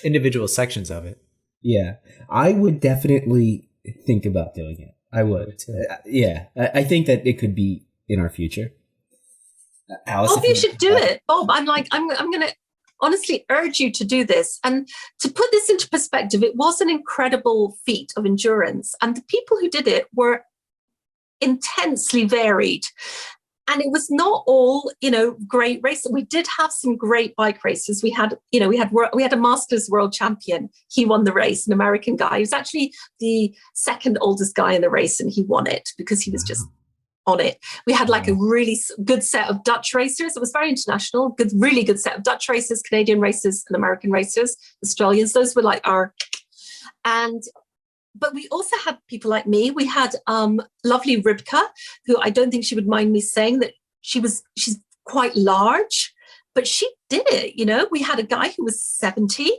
individual sections of it. Yeah, I would definitely think about doing it. I would. I think that it could be in our future. Alice, Bob, you should do it. Bob, I'm going to honestly urge you to do this. And to put this into perspective, it was an incredible feat of endurance. And the people who did it were intensely varied. And it was not all, great races. We did have some great bike races. We had a Masters world champion. He won the race, an American guy. He was actually the second oldest guy in the race, and he won it because he was just on it. We had like a really good set of Dutch racers. It was very international, really good set of Dutch racers, Canadian racers, and American racers, Australians. Those were like but we also had people like me. We had lovely Ribka, who I don't think she would mind me saying that she's quite large, but she did it. We had a guy who was 70.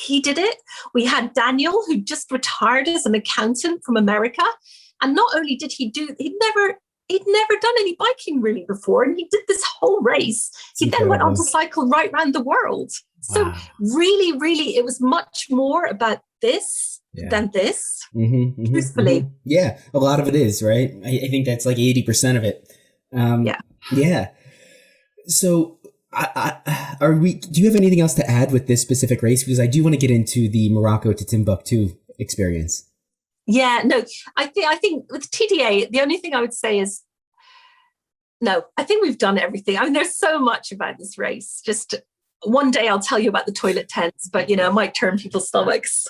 He did it. We had Daniel, who just retired as an accountant from America. And not only did he'd never done any biking really before, and he did this whole race. He then went on to cycle right around the world. So really, really, it was much more about this than this, truthfully. Yeah, a lot of it is, right? I think that's like 80% of it. Yeah. So do you have anything else to add with this specific race? Because I do want to get into the Morocco to Timbuktu experience. Yeah, no, I think with TDA, the only thing I would say is No, I think we've done everything. I mean, there's so much about this race. Just one day I'll tell you about the toilet tents, but it might turn people's stomachs.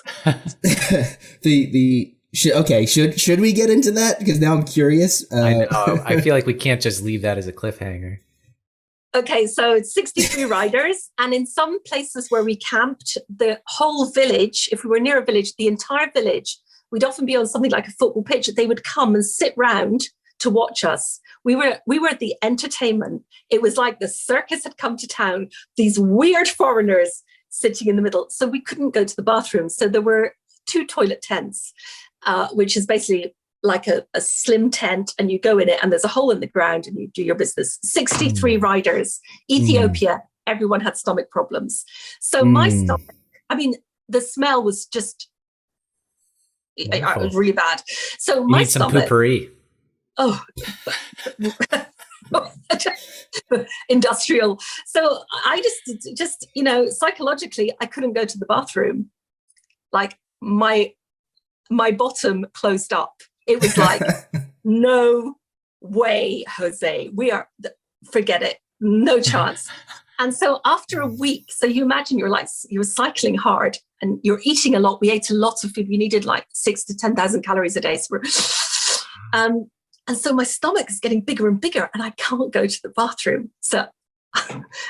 Should we get into that? Because now I'm curious. I know. I feel like we can't just leave that as a cliffhanger. Okay, so it's 63 riders, and in some places where we camped, the whole village, if we were near a village, the entire village, we'd often be on something like a football pitch. They would come and sit round to watch us. We were the entertainment. It was like the circus had come to town, these weird foreigners sitting in the middle. So we couldn't go to the bathroom. So there were 2 toilet tents, which is basically like a slim tent, and you go in it and there's a hole in the ground and you do your business. 63 riders, Ethiopia, everyone had stomach problems. So my stomach, I mean, the smell was just, it was really bad. So you my need some stomach. poopery. Oh, industrial. So I just, psychologically, I couldn't go to the bathroom. Like my bottom closed up. It was like, no way, Jose. Forget it. No chance. And so after a week, so you imagine you're cycling hard and you're eating a lot. We ate a lot of food. We needed like 6,000 to 10,000 calories a day. So and so my stomach is getting bigger and bigger and I can't go to the bathroom. So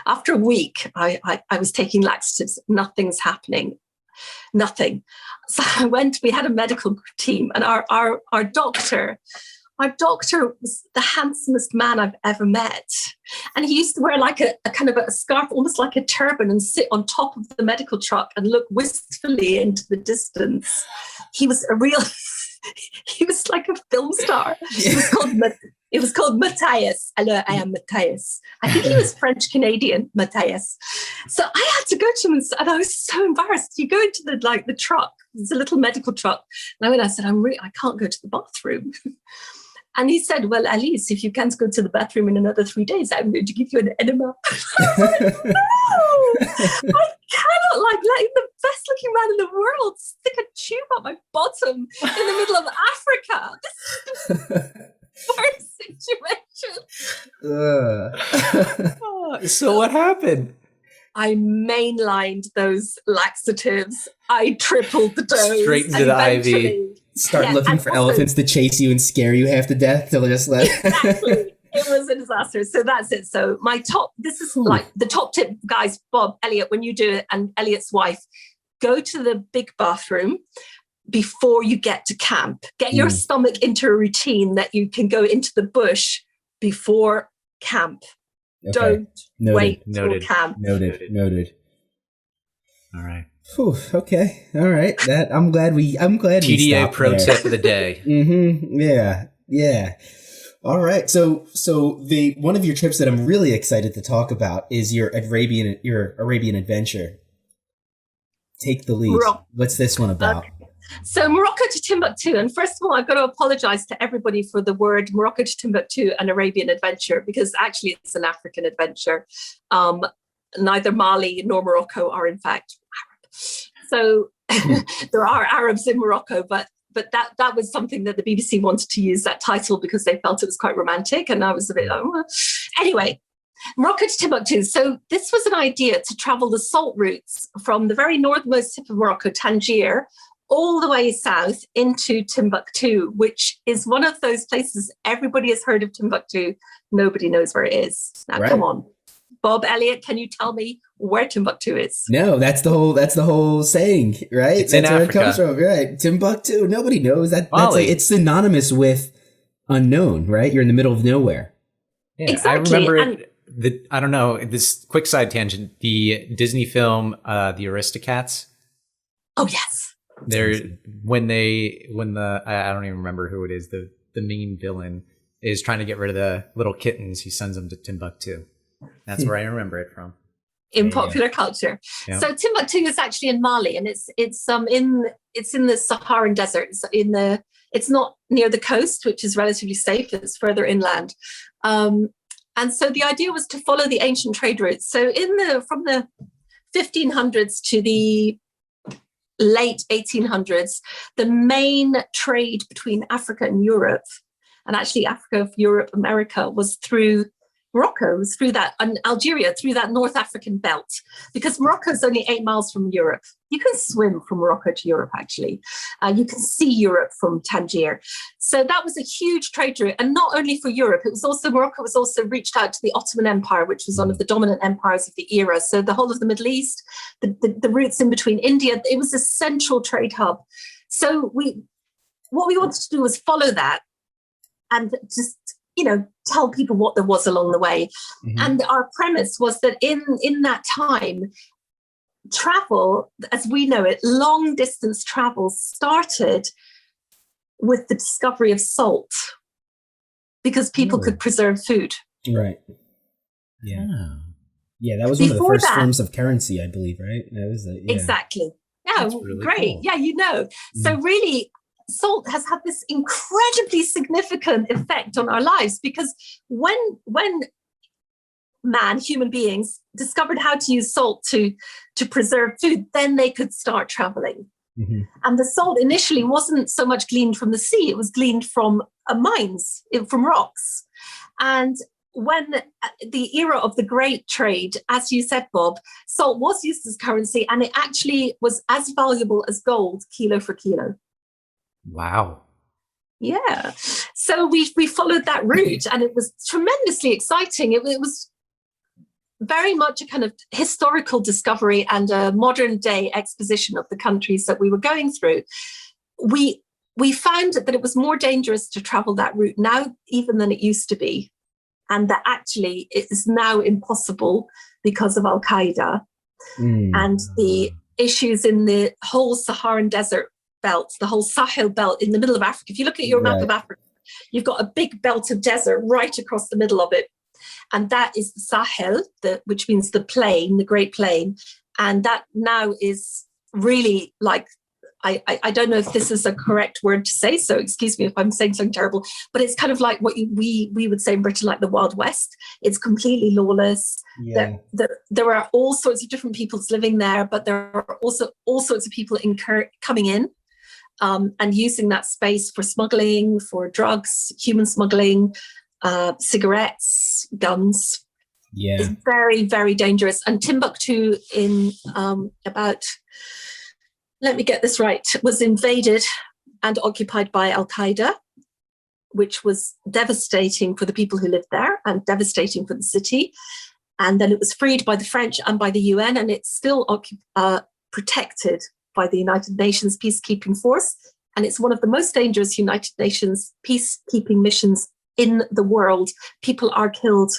after a week, I was taking laxatives. Nothing's happening. Nothing. So we had a medical team, and our doctor was the handsomest man I've ever met. And he used to wear like a kind of a scarf, almost like a turban, and sit on top of the medical truck and look wistfully into the distance. He was he was like a film star. It was called Matthias. Hello, I am Matthias. I think he was French-Canadian, Matthias. So I had to go to him, and I was so embarrassed. You go into the truck, it's a little medical truck. And I said, I can't go to the bathroom. And he said, well, Alice, if you can't go to the bathroom in another 3 days, I'm going to give you an enema. I was like, no, I cannot letting the best looking man in the world stick a tube up my bottom in the middle of Africa. This is the worst situation. So what happened? I mainlined those laxatives. I tripled the dose. Straight into the IV. Start looking for elephants to chase you and scare you half to death till just let. Exactly. It was a disaster. So that's it. So this is like the top tip, guys, Bob, Elliot, when you do it, and Elliot's wife, go to the big bathroom before you get to camp. Get your stomach into a routine that you can go into the bush before camp. Okay. Don't wait till camp. Noted. All right. Whew, okay. All right. I'm glad we TDA pro there. Tip of the day. Yeah. All right. So one of your trips that I'm really excited to talk about is your Arabian Adventure. Take the lead. What's this one about? Okay. So Morocco to Timbuktu. And first of all, I've got to apologize to everybody for the word Morocco to Timbuktu and Arabian Adventure, because actually it's an African adventure. Neither Mali nor Morocco are in fact Arab. So there are Arabs in Morocco, but that was something that the BBC wanted to use that title because they felt it was quite romantic. And I was a bit like, well. Anyway, Morocco to Timbuktu. So this was an idea to travel the salt routes from the very northernmost tip of Morocco, Tangier, all the way south into Timbuktu, which is one of those places everybody has heard of Timbuktu. Nobody knows where it is. Now, Come on. Bob, Elliot, can you tell me where Timbuktu is? No, that's the whole saying, right? It's that's in where Africa. It comes from, right? Timbuktu. Nobody knows that. It's synonymous with unknown, right? You're in the middle of nowhere. Yeah, exactly. I remember I don't know, this quick side tangent, the Disney film, The Aristocats. Oh, yes. I don't even remember who it is, the main villain is trying to get rid of the little kittens. He sends them to Timbuktu. That's where I remember it from. In popular culture. Yeah. So Timbuktu is actually in Mali, and it's in the Saharan desert. It's not near the coast, which is relatively safe. It's further inland. And so the idea was to follow the ancient trade routes. So from the 1500s to the late 1800s, the main trade between Africa and Europe and actually Africa, Europe, America was through Morocco, was through that, and Algeria, through that North African belt, because Morocco is only 8 miles from Europe. You can swim from Morocco to Europe, actually. You can see Europe from Tangier. So that was a huge trade route. And not only for Europe, Morocco was also reached out to the Ottoman Empire, which was one of the dominant empires of the era. So the whole of the Middle East, the routes in between India, it was a central trade hub. So what we wanted to do was follow that and just, tell people what there was along the way. Mm-hmm. And our premise was that in that time, travel, as we know it, long distance travel started with the discovery of salt, because people could preserve food. Right. Yeah. Yeah, that was one of the first forms of currency, I believe, right? That was Exactly. Yeah, really great. Cool. Yeah, So really, salt has had this incredibly significant effect on our lives, because when human beings discovered how to use salt to preserve food, then they could start traveling. Mm-hmm. And the salt initially wasn't so much gleaned from the sea, it was gleaned from mines, from rocks. And when the era of the great trade, as you said, Bob, salt was used as currency, and it actually was as valuable as gold, kilo for kilo. Wow. Yeah. So we followed that route, and it was tremendously exciting. It was very much a kind of historical discovery and a modern day exposition of the countries that we were going through. We found that it was more dangerous to travel that route now even than it used to be, and that actually it is now impossible because of Al-Qaeda and the issues in the whole Saharan desert belt, the whole Sahel belt in the middle of Africa. If you look at your map of Africa, you've got a big belt of desert right across the middle of it. And that is the Sahel, which means the plain, the Great Plain. And that now is really like, I don't know if this is a correct word to say, so excuse me if I'm saying something terrible, but it's kind of like what we would say in Britain, like the Wild West. It's completely lawless. Yeah. There are all sorts of different peoples living there, but there are also all sorts of people coming in and using that space for smuggling, for drugs, human smuggling, cigarettes, guns. Yeah. It's very, very dangerous. And Timbuktu in let me get this right, was invaded and occupied by Al-Qaeda, which was devastating for the people who lived there and devastating for the city. And then it was freed by the French and by the UN, and it's still protected by the United Nations Peacekeeping Force. And it's one of the most dangerous United Nations peacekeeping missions in the world. People are killed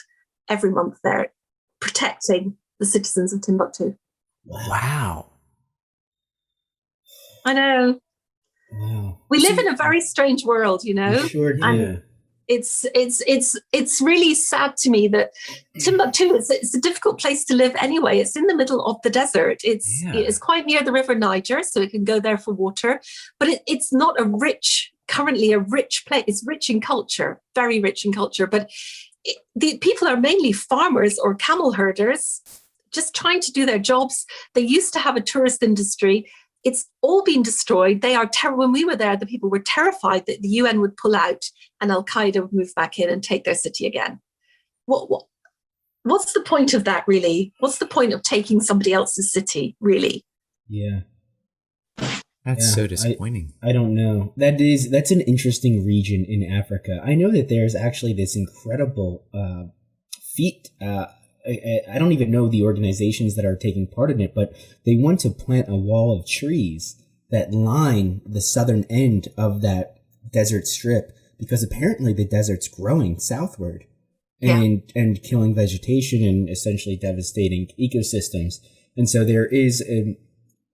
every month there, protecting the citizens of Timbuktu. Wow. I know. Wow. We live in a very strange world, We sure do. And it's really sad to me that Timbuktu it's a difficult place to live anyway. It's in the middle of the desert. It's quite near the River Niger, so it can go there for water. But it's not currently a rich place. It's rich in culture, very rich in culture. But the people are mainly farmers or camel herders, just trying to do their jobs. They used to have a tourist industry. It's all been destroyed. They are when we were there, the people were terrified that the UN would pull out and Al-Qaeda would move back in and take their city again. What's the point of that, really? What's the point of taking somebody else's city, really? Yeah. That's so disappointing. I don't know. That's an interesting region in Africa. I know that there's actually this incredible feat. I don't even know the organizations that are taking part in it, but they want to plant a wall of trees that line the southern end of that desert strip, because apparently the desert's growing southward and killing vegetation and essentially devastating ecosystems. And so there is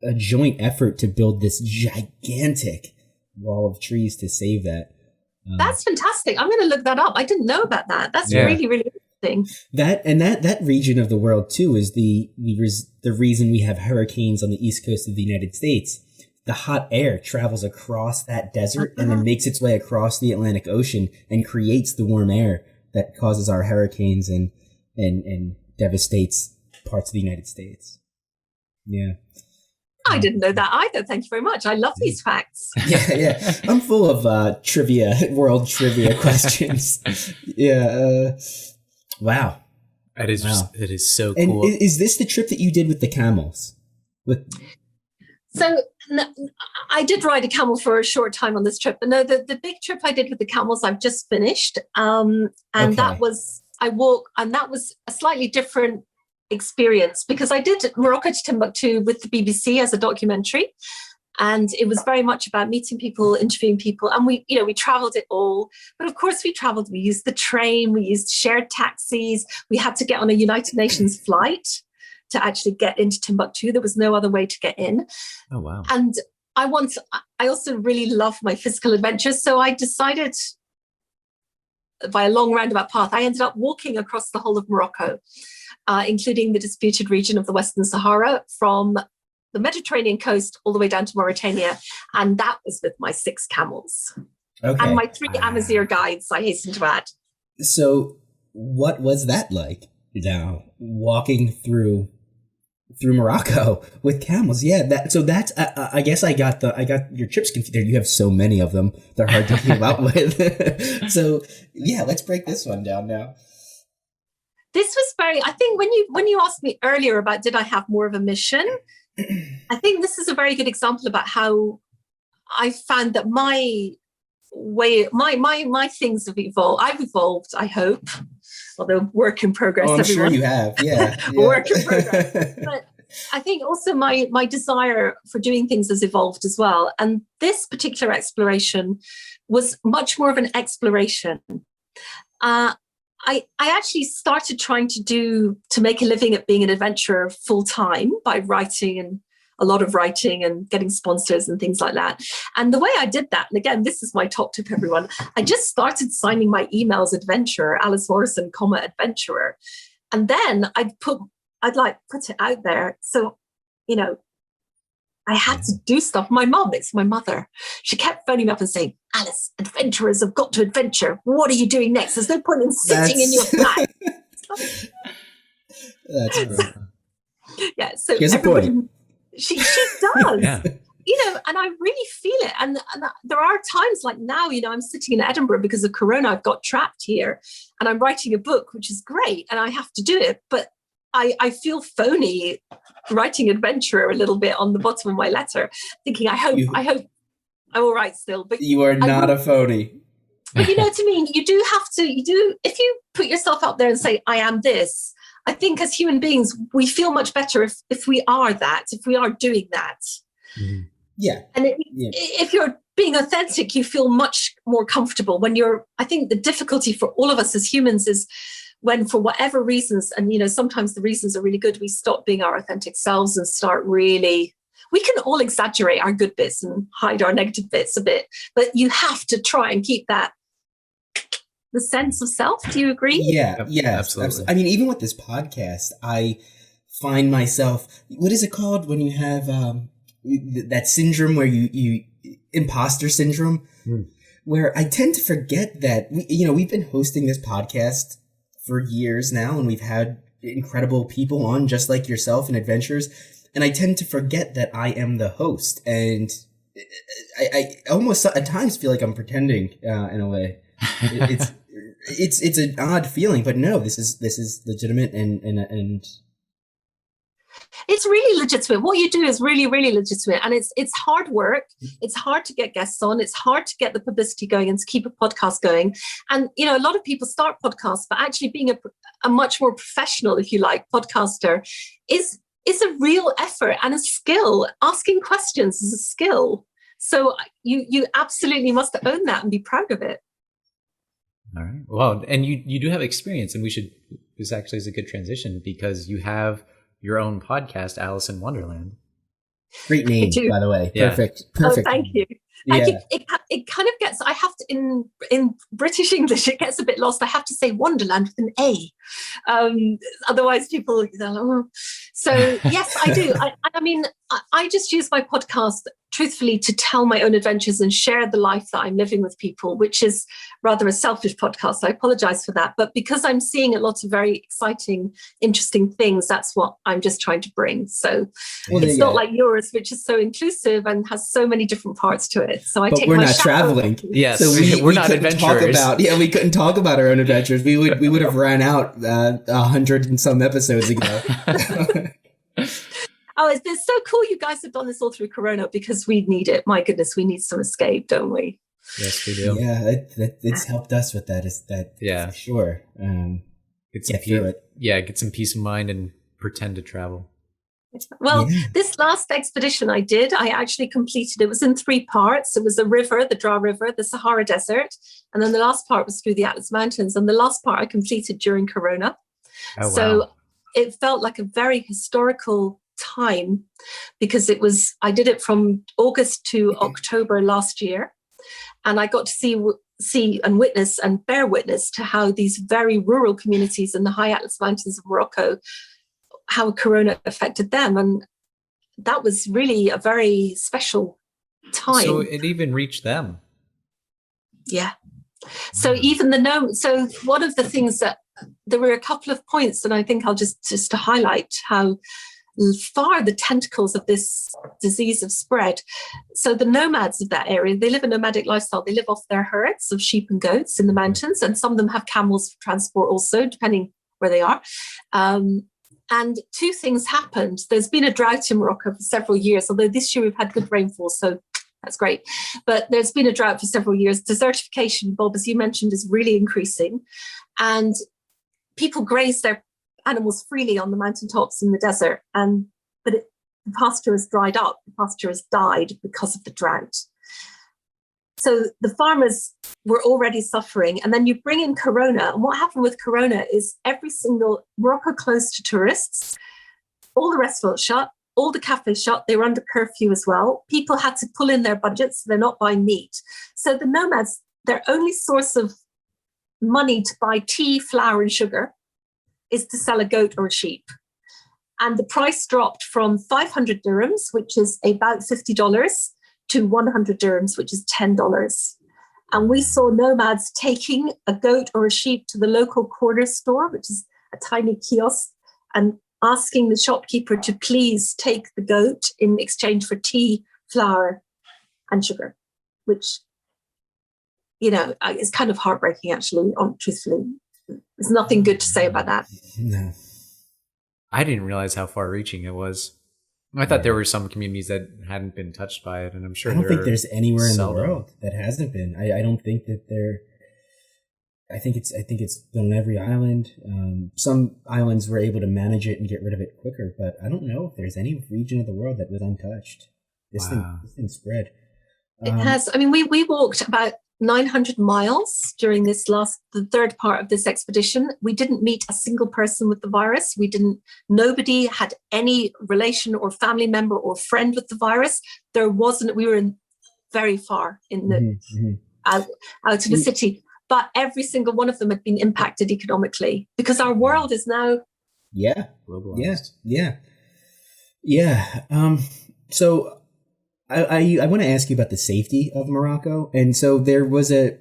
a joint effort to build this gigantic wall of trees to save that. That's fantastic. I'm going to look that up. I didn't know about that. That's really, really interesting. That region of the world too is the reason we have hurricanes on the east coast of the United States. The hot air travels across that desert and then makes its way across the Atlantic Ocean and creates the warm air that causes our hurricanes and devastates parts of the United States. Yeah. I didn't know that either. Thank you very much. I love these facts. Yeah. I'm full of world trivia questions. Yeah. Wow. It is so and cool. Is this the trip that you did with the camels? So I did ride a camel for a short time on this trip, but no, the big trip I did with the camels, I've just finished. That was a slightly different experience because I did Morocco to Timbuktu with the BBC as a documentary. And it was very much about meeting people, interviewing people. And we traveled it all. But of course we used the train, we used shared taxis. We had to get on a United Nations flight to actually get into Timbuktu. There was no other way to get in. Oh, wow. And I also really love my physical adventures. So I decided by a long roundabout path, I ended up walking across the whole of Morocco, including the disputed region of the Western Sahara from the Mediterranean coast all the way down to Mauritania. And that was with my 6 camels. Okay. And my 3 Amazigh guides, I hasten to add. So what was that like now, walking through Morocco with camels? Yeah, that's I guess I got your trips confused. You have so many of them; they're hard to keep up with. So yeah, let's break this one down now. This was I think when you asked me earlier about did I have more of a mission, I think this is a very good example about how I found that my things have evolved. I've evolved, I hope. Although work in progress. Oh, I'm sure you have. Yeah. Work in progress. But I think also my desire for doing things has evolved as well. And this particular exploration was much more of an exploration. I actually started trying to make a living at being an adventurer full time by writing and getting sponsors and things like that. And the way I did that, and again, this is my top tip, everyone, I just started signing my emails adventurer, Alice Morrison, adventurer. And then I'd put it out there. So, I had to do stuff. My mum, it's my mother. She kept phoning me up and saying, Alice, adventurers have got to adventure. What are you doing next? There's no point in sitting in your flat. That's right. Yeah, so here's a point. She does. Yeah. And I really feel it. And there are times like now, I'm sitting in Edinburgh because of Corona. I've got trapped here and I'm writing a book, which is great. And I have to do it. But I feel phony writing adventurer a little bit on the bottom of my letter, thinking, I hope I will write still. But you are not a phony. But you know what I mean? You do have to, if you put yourself out there and say, I am this, I think as human beings, we feel much better if we are that, if we are doing that. Mm-hmm. Yeah. And if you're being authentic, you feel much more comfortable I think the difficulty for all of us as humans is when, for whatever reasons, and sometimes the reasons are really good, we stop being our authentic selves and start really, we can all exaggerate our good bits and hide our negative bits a bit, but you have to try and keep the sense of self. Do you agree? Yeah, absolutely. I mean, even with this podcast, I find myself, what is it called when you have that syndrome where you imposter syndrome, where I tend to forget that, we've been hosting this podcast for years now, and we've had incredible people on just like yourself and adventures. And I tend to forget that I am the host. And I almost at times feel like I'm pretending in a way. It's an odd feeling, but no, this is legitimate and it's really legitimate. What you do is really, really legitimate. And it's hard work. It's hard to get guests on. It's hard to get the publicity going and to keep a podcast going. And, a lot of people start podcasts, but actually being a much more professional, if you like, podcaster is a real effort and a skill. Asking questions is a skill. So you absolutely must own that and be proud of it. All right. Well, and you do have experience, and this actually is a good transition because you have your own podcast, Alice in Wonderland. Great name, by the way. Yeah. Perfect. Oh, thank you. Yeah. It kind of gets, I have to, in British English, it gets a bit lost. I have to say Wonderland with an A. Otherwise people, So yes, I do. I mean, I just use my podcast truthfully to tell my own adventures and share the life that I'm living with people, which is rather a selfish podcast. I apologize for that. But because I'm seeing lots of very exciting, interesting things, that's what I'm just trying to bring. So it's not like yours, which is so inclusive and has so many different parts to it. So but we're not traveling. Yes, so we're not adventurers. We couldn't talk about our own adventures. We would have ran out 100 and some episodes ago. Oh, it's been so cool you guys have done this all through Corona, because we need it. My goodness, we need some escape, don't we? Yes, we do. Yeah, it's helped us with that. For sure. Get some peace of mind and pretend to travel. Well, this last expedition I did, I actually completed. It was in 3 parts. It was a river, the Drought River, the Sahara Desert, and then the last part was through the Atlas Mountains. And the last part I completed during Corona. Oh, wow. So it felt like a very historical time, because I did it from August to October last year, and I got to see and witness and bear witness to how these very rural communities in the high Atlas Mountains of Morocco, how Corona affected them, and that was really a very special time. So it even reached them. Yeah. So even so one of the things that there were a couple of points, and I think I'll just to highlight how far the tentacles of this disease have spread. So the nomads of that area, they live a nomadic lifestyle. They live off their herds of sheep and goats in the mountains, and some of them have camels for transport also, depending where they are. And 2 things happened. There's been a drought in Morocco for several years, although this year we've had good rainfall, so that's great. But there's been a drought for several years. Desertification, Bob, as you mentioned, is really increasing. And people graze their animals freely on the mountaintops in the desert, but the pasture has dried up, the pasture has died because of the drought. So the farmers were already suffering, and then you bring in Corona, and what happened with Corona is Morocco closed to tourists, all the restaurants shut, all the cafes shut, they were under curfew as well. People had to pull in their budgets, so they're not buying meat. So the nomads, their only source of money to buy tea, flour and sugar is to sell a goat or a sheep. And the price dropped from 500 dirhams, which is about $50, to 100 dirhams, which is $10. And we saw nomads taking a goat or a sheep to the local corner store, which is a tiny kiosk, and asking the shopkeeper to please take the goat in exchange for tea, flour, and sugar, which, is kind of heartbreaking, actually, truthfully. There's nothing good to say about that. No. I didn't realize how far-reaching it was. I thought there were some communities that hadn't been touched by it, and I'm sure I don't think there's anywhere in the world that hasn't been. I don't think that there. I think it's on every island. Some islands were able to manage it and get rid of it quicker, but I don't know if there's any region of the world that was untouched. This thing spread. It has. I mean, we walked about 900 miles during the 3rd part of this expedition. We didn't meet a single person with the virus. Nobody had any relation or family member or friend with the virus. We were very far in the out of the city, but every single one of them had been impacted economically, because our world is now globalized. So I want to ask you about the safety of Morocco, and so there was a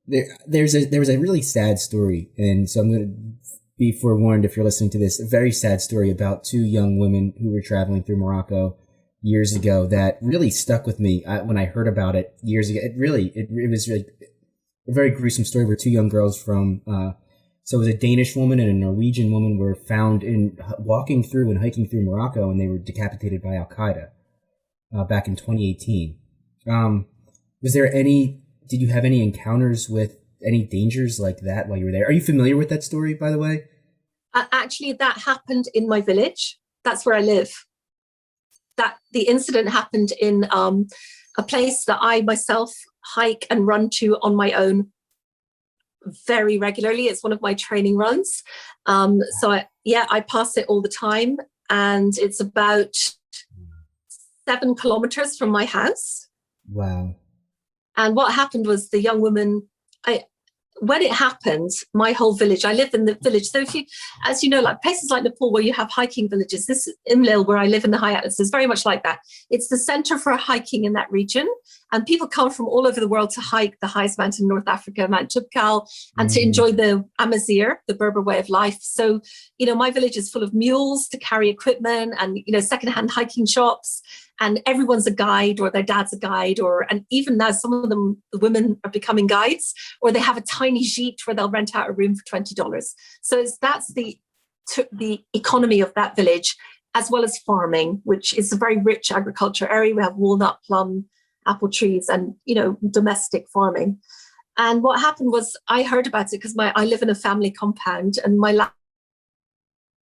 really sad story, and so I'm going to be forewarned if you're listening to this. A very sad story about 2 young women who were traveling through Morocco years ago that really stuck with me when I heard about it years ago. It was really a very gruesome story where 2 young girls from so it was a Danish woman and a Norwegian woman were found walking through and hiking through Morocco, and they were decapitated by Al Qaeda. Back in 2018. Did you have any encounters with any dangers like that while you were there? Are you familiar with that story, by the way? Actually, that happened in my village. That's where I live. The incident happened in a place that I myself hike and run to on my own very regularly. It's one of my training runs. I pass it all the time, and it's about 7 kilometers from my house. Wow. And what happened was the young woman, when it happened, my whole village, I live in the village. So if you, as you know, like places like Nepal where you have hiking villages, this Imlil where I live in the high Atlas is very much like that. It's the center for hiking in that region. And people come from all over the world to hike the highest mountain in North Africa, Mount Tubkal, and to enjoy the Amazigh, the Berber way of life. So, my village is full of mules to carry equipment and, secondhand hiking shops. And everyone's a guide, or their dad's a guide, and even now some of them, the women are becoming guides, or they have a tiny gîte where they'll rent out a room for $20. So that's the economy of that village, as well as farming, which is a very rich agriculture area. We have walnut, plum, apple trees, and domestic farming. And what happened was I heard about it because I live in a family compound, and my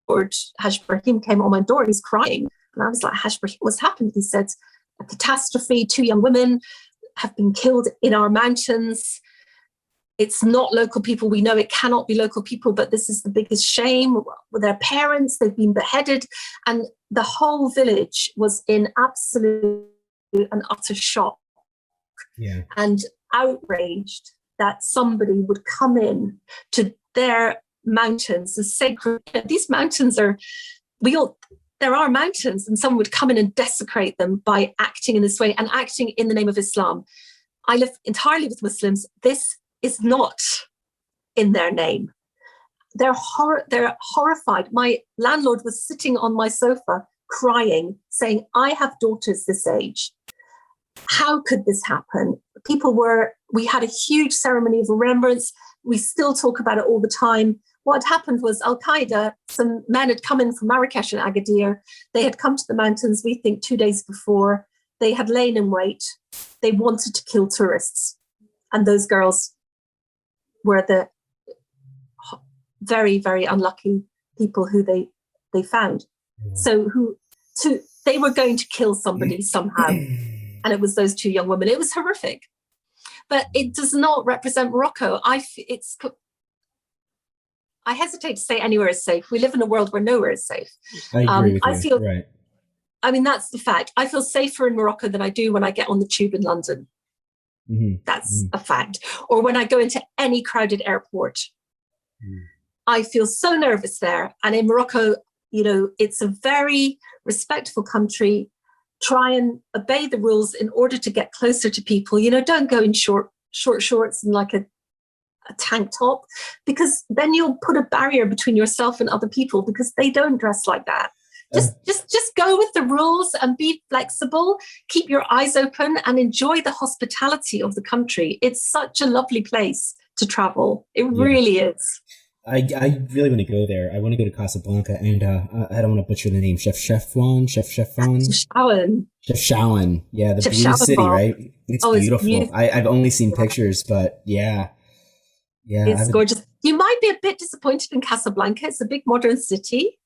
landlord Haj Brahim came on my door and he's crying. And I was like, Haj Brahim, what's happened? He said, a catastrophe, 2 young women have been killed in our mountains. It's not local people. We know it cannot be local people, but this is the biggest shame. With their parents, they've been beheaded. And the whole village was in absolute and utter shock and outraged that somebody would come in to their mountains, the sacred. These mountains are, there are mountains, and someone would come in and desecrate them by acting in this way and acting in the name of Islam. I live entirely with Muslims. This is not in their name. They're horrified. My landlord was sitting on my sofa crying, saying, I have daughters this age. How could this happen? We had a huge ceremony of remembrance. We still talk about it all the time. What had happened was Al-Qaeda, some men had come in from Marrakesh and Agadir. They had come to the mountains, we think 2 days before. They had lain in wait. They wanted to kill tourists. And those girls were the very, very unlucky people who they found. So they were going to kill somebody somehow. And it was those 2 young women. It was horrific. But it does not represent Morocco. I hesitate to say anywhere is safe. We live in a world where nowhere is safe. I agree with you. Right. I mean, that's the fact. I feel safer in Morocco than I do when I get on the tube in London. That's a fact. Or when I go into any crowded airport. I feel so nervous there. And in Morocco, it's a very respectful country. Try and obey the rules in order to get closer to people. Don't go in short shorts and like a tank top, because then you'll put a barrier between yourself and other people, because they don't dress like that. Just go with the rules and be flexible. Keep your eyes open and enjoy the hospitality of the country. It's such a lovely place to travel. It really is. I really want to go there. I want to go to Casablanca, and I don't want to butcher the name. Chefchaouen. Yeah, the blue city, right? It's beautiful. I've only seen pictures, but yeah, it's gorgeous. You might be a bit disappointed in Casablanca. It's a big modern city.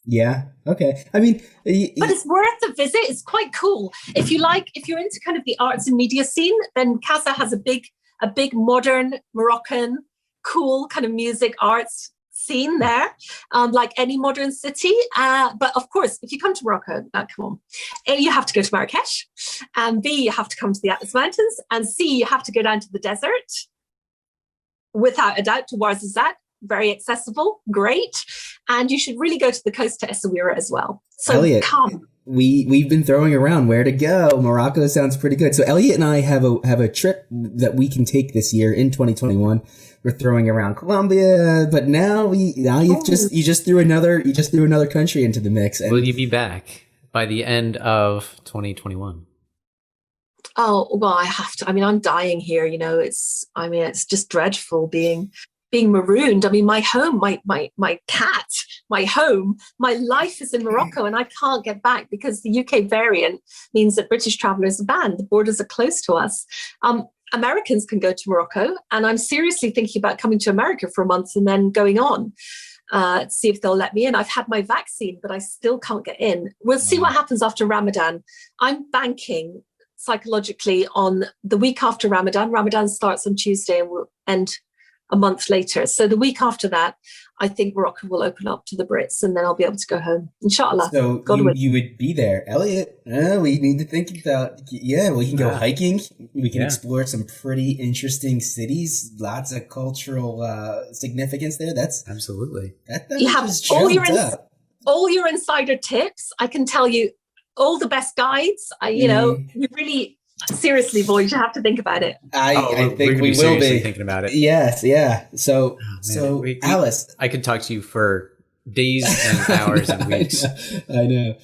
Yeah. Okay. I mean, but it's worth a visit. It's quite cool. If you're into kind of the arts and media scene, then Casa has a big modern Moroccan, cool kind of music arts scene there, like any modern city. But of course, if you come to Morocco, come on, A, you have to go to Marrakesh, and B, you have to come to the Atlas Mountains, and C, you have to go down to the desert. Without a doubt, to Ouarzazate, very accessible, great. And you should really go to the coast to Essaouira as well. So Elliot, come. We've been throwing around where to go. Morocco sounds pretty good. So Elliot and I have a trip that we can take this year in 2021. We're throwing around Colombia, but now you just threw another country into the mix. Will you be back by the end of 2021? Oh, well, I have to. I mean, I'm dying here. It's just dreadful being marooned. I mean, my home, my cat, my home, my life is in Morocco, and I can't get back because the UK variant means that British travelers are banned. The borders are closed to us. Americans can go to Morocco, and I'm seriously thinking about coming to America for a month and then going on to see if they'll let me in. I've had my vaccine, but I still can't get in. We'll see what happens after Ramadan. I'm banking psychologically on the week after Ramadan. Ramadan starts on Tuesday and will end a month later. So the week after that, I think Morocco will open up to the Brits, and then I'll be able to go home, inshallah. So you would be there, Elliot. We need to think about. Yeah, we can go hiking. We can explore some pretty interesting cities. Lots of cultural significance there. That's absolutely. You have all your insider tips. I can tell you all the best guides. You really. Seriously, boys, you have to think about it. I think we will be thinking about it. Yes, yeah. So, Alice, I could talk to you for days and hours and weeks. I know.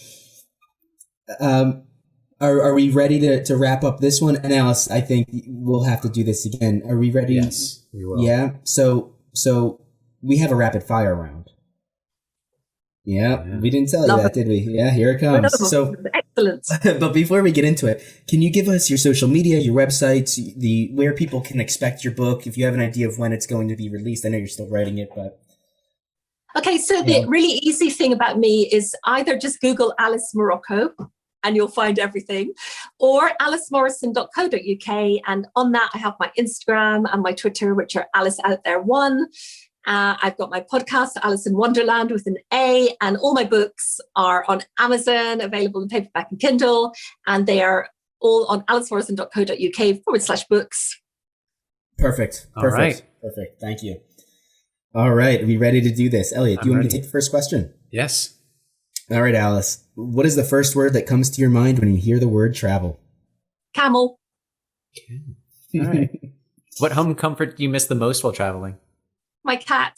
Are we ready to wrap up this one? And Alice, I think we'll have to do this again. Are we ready? Yes, we will. Yeah. So we have a rapid fire round. Yeah, we didn't tell you that, did we? Yeah, here it comes. So excellent. But before we get into it, can you give us your social media, your websites, where people can expect your book, if you have an idea of when it's going to be released? I know you're still writing it, but okay. So the really easy thing about me is either just Google Alice Morocco, and you'll find everything, or alicemorrison.co.uk, and on that I have my Instagram and my Twitter, which are Alice Out There One. I've got my podcast, Alice in Wonderland with an A, and all my books are on Amazon, available in paperback and Kindle, and they are all on alicemorrison.co.uk/books. Perfect. All right. Perfect. Thank you. All right. Are we ready to do this? Elliot, do you want me to take the first question? Yes. All right, Alice. What is the first word that comes to your mind when you hear the word travel? Camel. All right. What home comfort do you miss the most while traveling? My cat.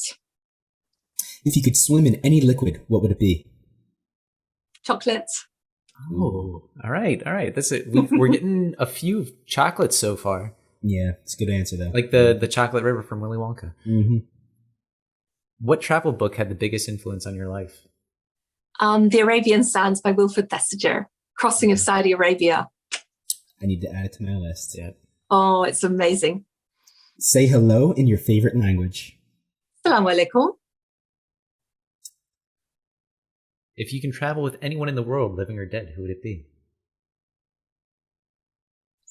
If you could swim in any liquid, what would it be? Chocolate. Oh, all right. We're getting a few chocolates so far. Yeah, it's a good answer though. Like the Chocolate River from Willy Wonka. Mm-hmm. What travel book had the biggest influence on your life? The Arabian Sands by Wilfred Thesiger. Crossing of Saudi Arabia. I need to add it to my list. Yeah. Oh, it's amazing. Say hello in your favorite language. Assalamu alaikum. If you can travel with anyone in the world, living or dead, who would it be?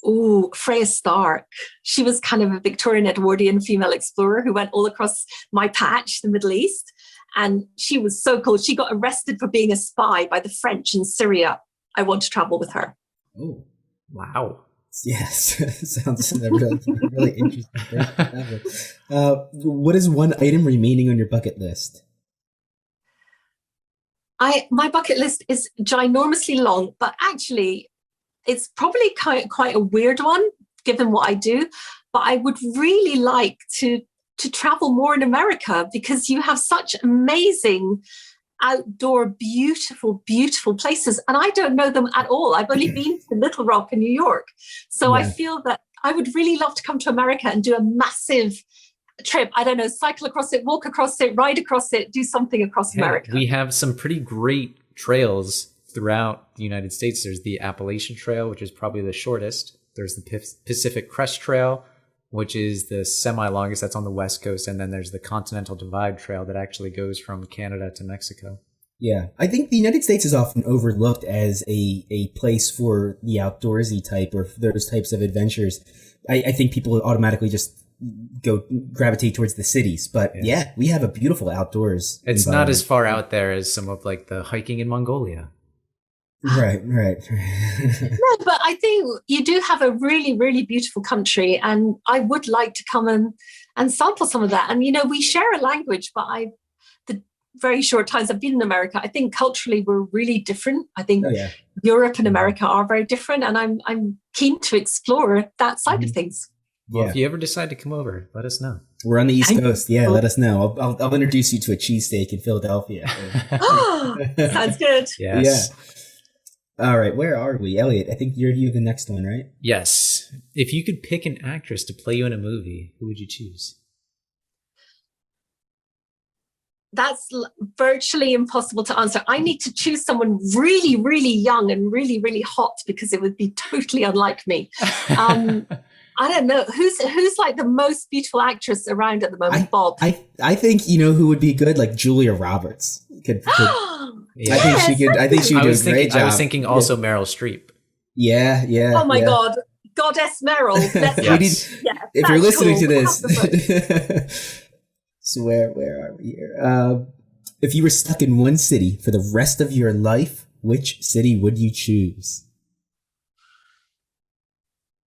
Oh, Freya Stark. She was kind of a Victorian Edwardian female explorer who went all across my patch, the Middle East. And she was so cool. She got arrested for being a spy by the French in Syria. I want to travel with her. Oh, wow. Yes, sounds really interesting. What is one item remaining on your bucket list? My bucket list is ginormously long, but actually it's probably quite a weird one given what I do. But I would really like to travel more in America because you have such amazing outdoor, beautiful places. And I don't know them at all. I've only been to Little Rock in New York. So I feel that I would really love to come to America and do a massive trip. I don't know, cycle across it, walk across it, ride across it, do something across America. We have some pretty great trails throughout the United States. There's the Appalachian Trail, which is probably the shortest. There's the Pacific Crest Trail, which is the semi-longest. That's on the West Coast. And then there's the Continental Divide Trail that actually goes from Canada to Mexico. Yeah. I think the United States is often overlooked as a place for the outdoorsy type or those types of adventures. I think people automatically just gravitate towards the cities. But yeah, we have a beautiful outdoors. It's not as far out there as some of like the hiking in Mongolia. Right. No, but I think you do have a really, really beautiful country, and I would like to come and sample some of that. And, you know, we share a language, but the very short times I've been in America, I think culturally we're really different. I think Europe and America are very different, and I'm keen to explore that side of things. Well, if you ever decide to come over, let us know. We're on the East Coast. Yeah, let us know. I'll introduce you to a cheesesteak in Philadelphia. Sounds good. Yes. Yeah. All right, where are we? Elliot, I think you're the next one, right? Yes. If you could pick an actress to play you in a movie, who would you choose? That's virtually impossible to answer. I need to choose someone really, really young and really, really hot because it would be totally unlike me. I don't know. Who's like the most beautiful actress around at the moment? Bob. I think you know who would be good, like Julia Roberts. Yeah. I think she would do a great job. I was thinking also Meryl Streep. Yeah. Oh my God. Goddess Merrill. Yes. If you're listening to We'll this, so where are we here? If you were stuck in one city for the rest of your life, which city would you choose?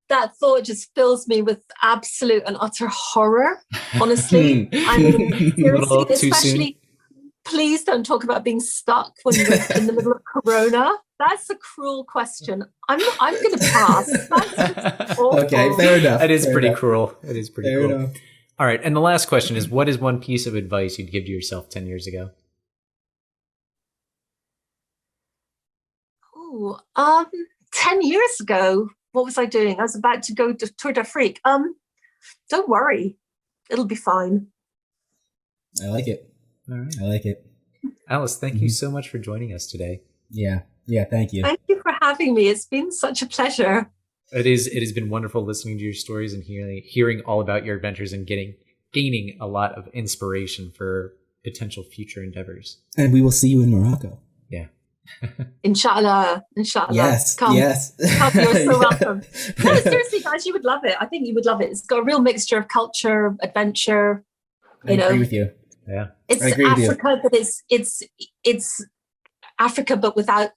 That thought just fills me with absolute and utter horror, honestly. I mean, seriously, especially, please don't talk about being stuck when you're in the middle of Corona. That's a cruel question. I'm going to pass. That's awful. Okay, fair enough. That is fair pretty enough. cruel. It is pretty Fair cruel. enough. All right, and the last question is, what is one piece of advice you'd give to yourself 10 years ago? Oh, 10 years ago, what was I doing? I was about to go to Tour d'Afrique. Don't worry. It'll be fine. I like it. All right. I like it. Alice, thank you so much for joining us today. Yeah, thank you. Thank you for having me. It's been such a pleasure. It has been wonderful listening to your stories and hearing all about your adventures and gaining a lot of inspiration for potential future endeavors. And we will see you in Morocco. Yeah. Inshallah. Yes. Come, yes. come, you're so welcome. No, seriously, guys, you would love it. I think you would love it. It's got a real mixture of culture, adventure. I agree with you. Yeah. It's I agree with you. Africa, but it's Africa, but without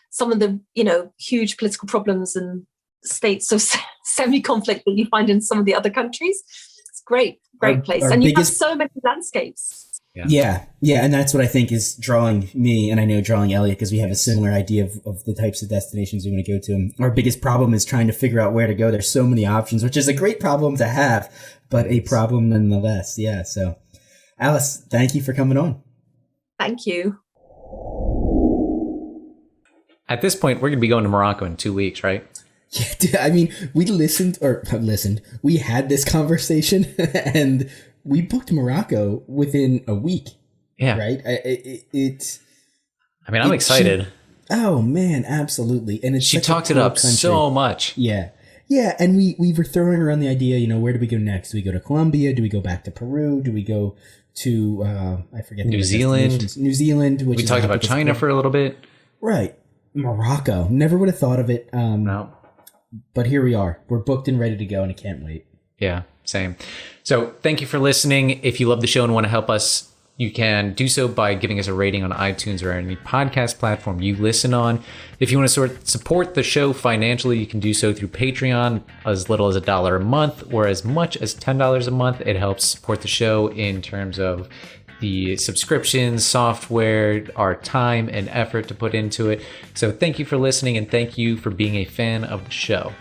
some of the, huge political problems and states of semi-conflict that you find in some of the other countries. It's great place. And you have so many landscapes. Yeah, and that's what I think is drawing me, and I know drawing Elliot, because we have a similar idea of the types of destinations we want to go to. Our biggest problem is trying to figure out where to go. There's so many options, which is a great problem to have, but a problem nonetheless. Yeah, so Alice, thank you for coming on. Thank you. At this point, we're going to be going to Morocco in 2 weeks, right? Yeah, dude, I mean, we we had this conversation and we booked Morocco within a week. Yeah. Right? I'm excited. Oh man, absolutely. And she talked it up so much. Yeah. Yeah. And we were throwing around the idea, where do we go next? Do we go to Colombia? Do we go back to Peru? Do we go to, I forget. New Zealand. New Zealand. We talked about China for a little bit. Right. Morocco. Never would have thought of it. No. But here we are. We're booked and ready to go, and I can't wait. Yeah, same. So thank you for listening. If you love the show and want to help us, you can do so by giving us a rating on iTunes or any podcast platform you listen on. If you want to support the show financially, you can do so through Patreon, as little as $1 a month or as much as $10 a month. It helps support the show in terms of the subscriptions, software, our time and effort to put into it. So thank you for listening, and thank you for being a fan of the show.